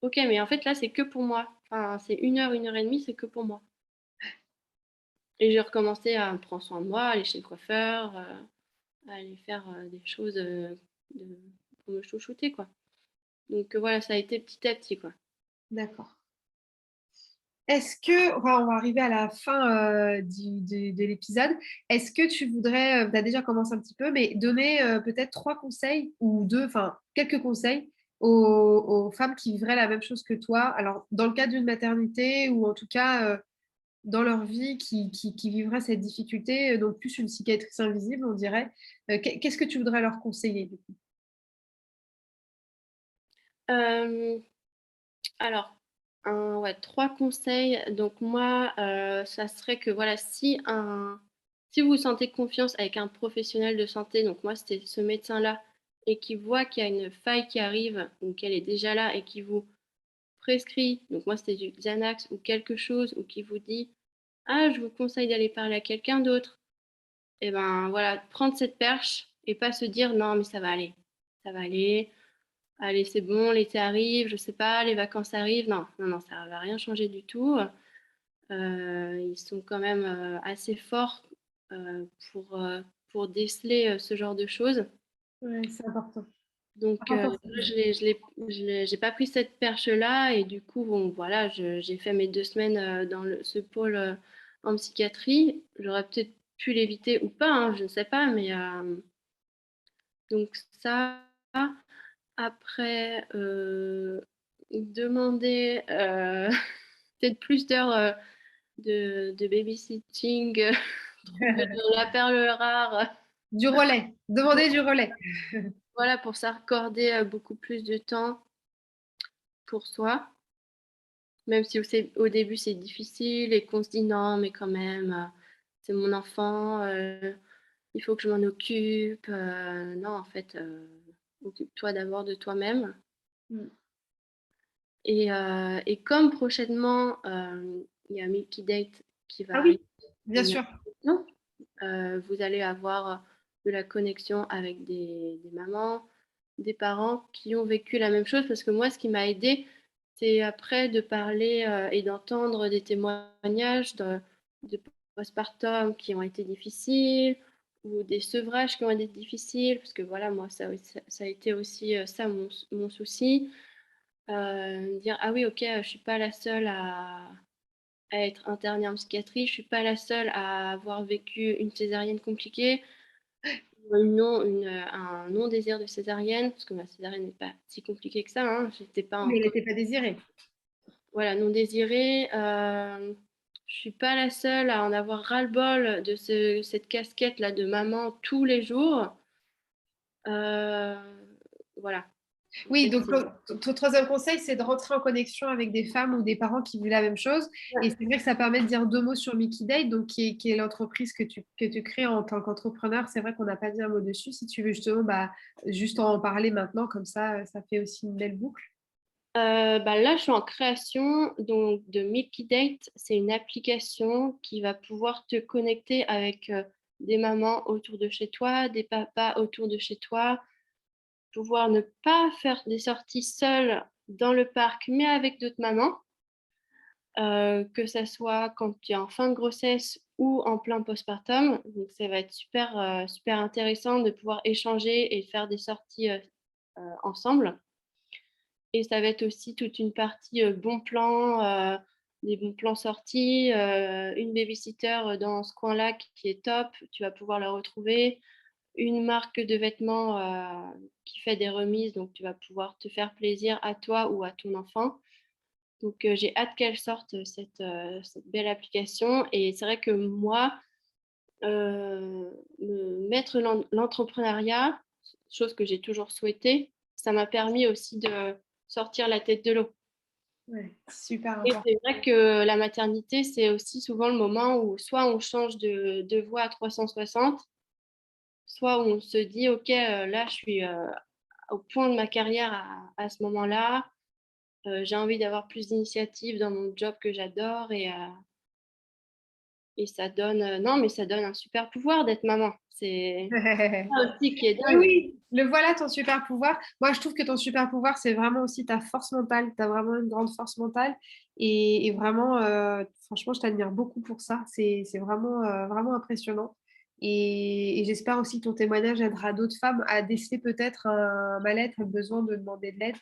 ok, mais en fait là, c'est que pour moi. Enfin, c'est une heure et demie, c'est que pour moi. Et j'ai recommencé à prendre soin de moi, aller chez le coiffeur, à aller faire des choses de- pour me chouchouter, quoi. Donc voilà, ça a été petit à petit, quoi. D'accord. Est-ce que, enfin, on va arriver à la fin de l'épisode. Est-ce que tu voudrais, tu as déjà commencé un petit peu, mais donner peut-être 3 conseils ou deux, enfin, quelques conseils aux femmes qui vivraient la même chose que toi, alors dans le cadre d'une maternité ou en tout cas dans leur vie qui vivraient cette difficulté, donc plus une cicatrice invisible, on dirait. Qu'est-ce que tu voudrais leur conseiller du coup? Euh, alors, ouais, 3 conseils. Donc moi, ça serait que voilà, si vous vous sentez confiance avec un professionnel de santé, donc moi c'était ce médecin-là, et qui voit qu'il y a une faille qui arrive ou qu'elle est déjà là et qui vous prescrit, donc moi c'était du Xanax ou quelque chose, ou qui vous dit, ah, je vous conseille d'aller parler à quelqu'un d'autre, et ben voilà, prendre cette perche et pas se dire non, mais ça va aller. Allez, c'est bon, l'été arrive, je sais pas, les vacances arrivent. Non, non, non, ça va rien changer du tout. Ils sont quand même assez forts euh, pour, euh, pour déceler ce genre de choses. Ouais, c'est important. Donc, Important. moi, j'ai pas pris cette perche-là et du coup, bon, voilà, j'ai fait mes 2 semaines dans ce pôle en psychiatrie. J'aurais peut-être pu l'éviter ou pas, hein, je ne sais pas, mais donc ça. Après, demander peut-être plus d'heures de babysitting, trouver la perle rare, Du relais. Demander du relais. voilà, pour s'accorder beaucoup plus de temps pour soi. Même si au début c'est difficile et qu'on se dit non, mais quand même, c'est mon enfant, il faut que je m'en occupe. Non, en fait, occupe-toi d'abord de toi-même. Mm. Et comme prochainement, il y a Milky Date qui va Ah arriver oui, bien dans moins sûr. de temps, vous allez avoir de la connexion avec des mamans, des parents qui ont vécu la même chose. Parce que moi, ce qui m'a aidé, c'est après de parler et d'entendre des témoignages de postpartum qui ont été difficiles ou des sevrages qui ont été difficiles. Parce que voilà, moi, ça a été aussi ça mon souci. Dire ah oui, ok, je suis pas la seule à être internée en psychiatrie, je suis pas la seule à avoir vécu une césarienne compliquée. un non-désir de césarienne, parce que ma césarienne n'est pas si compliquée que ça, hein. J'étais pas Mais elle encore... n'était pas désirée. Voilà, non désirée. Je suis pas la seule à en avoir ras-le-bol de cette casquette-là de maman tous les jours. Voilà. Oui, En fait, donc ton troisième conseil, c'est de rentrer en connexion avec des femmes ou des parents qui vivent la même chose. Et c'est vrai que ça permet de dire deux mots sur Mickey Date, donc qui est l'entreprise que tu crées en tant qu'entrepreneur. C'est vrai qu'on n'a pas dit un mot dessus. Si tu veux justement juste en parler maintenant, comme ça fait aussi une belle boucle. Là, je suis en création donc, de Milky Date. C'est une application qui va pouvoir te connecter avec des mamans autour de chez toi, des papas autour de chez toi, pouvoir ne pas faire des sorties seules dans le parc, mais avec d'autres mamans, que ça soit quand tu es en fin de grossesse ou en plein postpartum. Donc, ça va être super intéressant de pouvoir échanger et faire des sorties ensemble. Et ça va être aussi toute une partie bons plans, des bons plans sortis, une babysitter dans ce coin-là qui est top, tu vas pouvoir la retrouver, une marque de vêtements qui fait des remises, donc tu vas pouvoir te faire plaisir à toi ou à ton enfant. Donc j'ai hâte qu'elle sorte cette belle application. Et c'est vrai que moi, me mettre l'entrepreneuriat, chose que j'ai toujours souhaité, ça m'a permis aussi de sortir la tête de l'eau. Ouais, super Et important. c'est vrai que la maternité, c'est aussi souvent le moment où soit on change de voie à 360, soit on se dit, OK, là, je suis au point de ma carrière à ce moment-là. J'ai envie d'avoir plus d'initiative dans mon job que j'adore et ça donne, non, mais ça donne un super pouvoir d'être maman. C'est ça aussi qui est Oui, dingue. oui, le voilà ton super pouvoir. Moi, je trouve que ton super pouvoir, c'est vraiment aussi ta force mentale. Tu as vraiment une grande force mentale. Et vraiment, franchement, je t'admire beaucoup pour ça. C'est vraiment impressionnant. Et j'espère aussi que ton témoignage aidera d'autres femmes à déceler peut-être un mal-être, un besoin de demander de l'aide.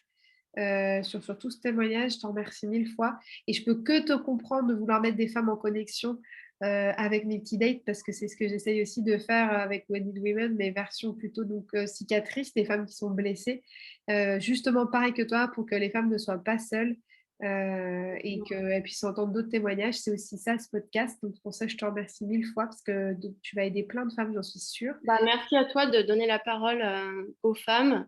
Sur tout ce témoignage, je t'en remercie mille fois. Et je peux que te comprendre de vouloir mettre des femmes en connexion avec Milky Date parce que c'est ce que j'essaye aussi de faire avec Wedded Women, mais version plutôt donc cicatrices, des femmes qui sont blessées. Justement pareil que toi, pour que les femmes ne soient pas seules et qu'elles puissent entendre d'autres témoignages. C'est aussi ça, ce podcast. Donc pour ça, je te remercie mille fois parce que tu vas aider plein de femmes, j'en suis sûre. Merci à toi de donner la parole aux femmes.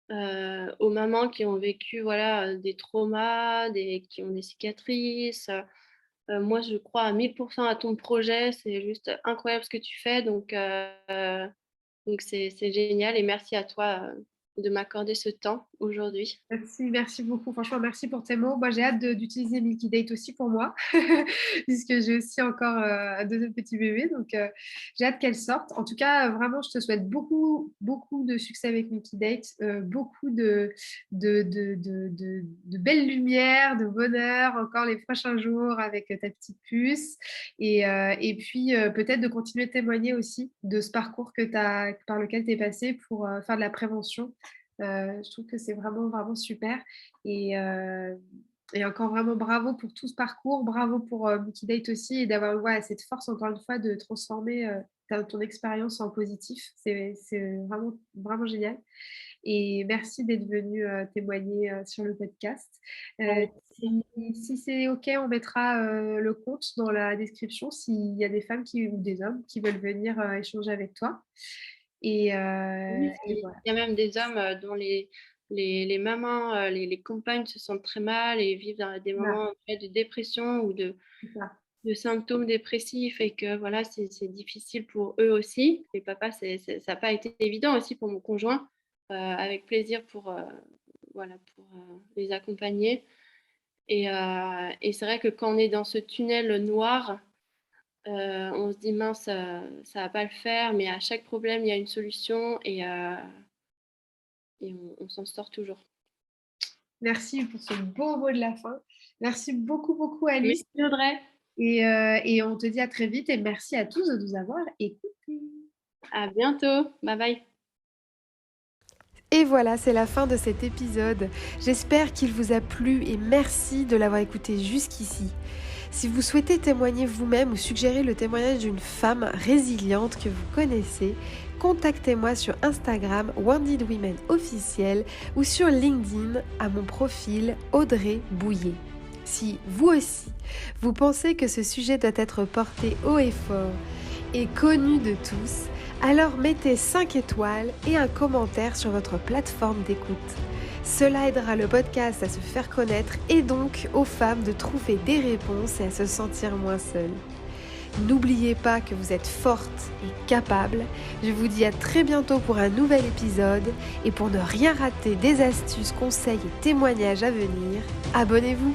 Aux mamans qui ont vécu voilà, des traumas, qui ont des cicatrices. Moi, je crois à 1000% à ton projet. C'est juste incroyable ce que tu fais. Donc c'est génial. Et merci à toi de m'accorder ce temps aujourd'hui. Merci beaucoup. Franchement, merci pour tes mots. Moi, j'ai hâte d'utiliser Milky Date aussi pour moi, puisque j'ai aussi encore un deuxième petit bébé. Donc, j'ai hâte qu'elle sorte. En tout cas, vraiment, je te souhaite beaucoup, beaucoup de succès avec Milky Date, beaucoup de belles lumières, de bonheur, encore les prochains jours avec ta petite puce. Et puis, peut-être de continuer de témoigner aussi de ce parcours par lequel tu es passé pour faire de la prévention. Je trouve que c'est vraiment, vraiment super. Et, euh, et encore vraiment bravo pour tout ce parcours. Bravo pour Milky Date aussi et d'avoir cette force, encore une fois, de transformer ton expérience en positif. C'est vraiment, vraiment génial. Et merci d'être venu témoigner sur le podcast. Si c'est OK, on mettra le compte dans la description s'il y a des femmes ou des hommes qui veulent venir échanger avec toi. Et, Oui, et il voilà. y a même des hommes dont les mamans, les compagnes se sentent très mal et vivent dans des moments de dépression ou de symptômes dépressifs et que voilà, c'est difficile pour eux aussi. Les papas, ça n'a pas été évident aussi pour mon conjoint, avec plaisir pour les accompagner. Et c'est vrai que quand on est dans ce tunnel noir, on se dit mince, ça va pas le faire, mais à chaque problème, il y a une solution et on s'en sort toujours. Merci pour ce beau mot de la fin. Merci beaucoup, beaucoup, Alice. Merci Audrey. Et on te dit à très vite et merci à tous de nous avoir écoutés. À bientôt. Bye bye. Et voilà, c'est la fin de cet épisode. J'espère qu'il vous a plu et merci de l'avoir écouté jusqu'ici. Si vous souhaitez témoigner vous-même ou suggérer le témoignage d'une femme résiliente que vous connaissez, contactez-moi sur Instagram Wounded Women officiel ou sur LinkedIn à mon profil Audrey Bouillet. Si vous aussi, vous pensez que ce sujet doit être porté haut et fort et connu de tous, alors mettez 5 étoiles et un commentaire sur votre plateforme d'écoute. Cela aidera le podcast à se faire connaître et donc aux femmes de trouver des réponses et à se sentir moins seules. N'oubliez pas que vous êtes forte et capable. Je vous dis à très bientôt pour un nouvel épisode et pour ne rien rater des astuces, conseils et témoignages à venir, abonnez-vous.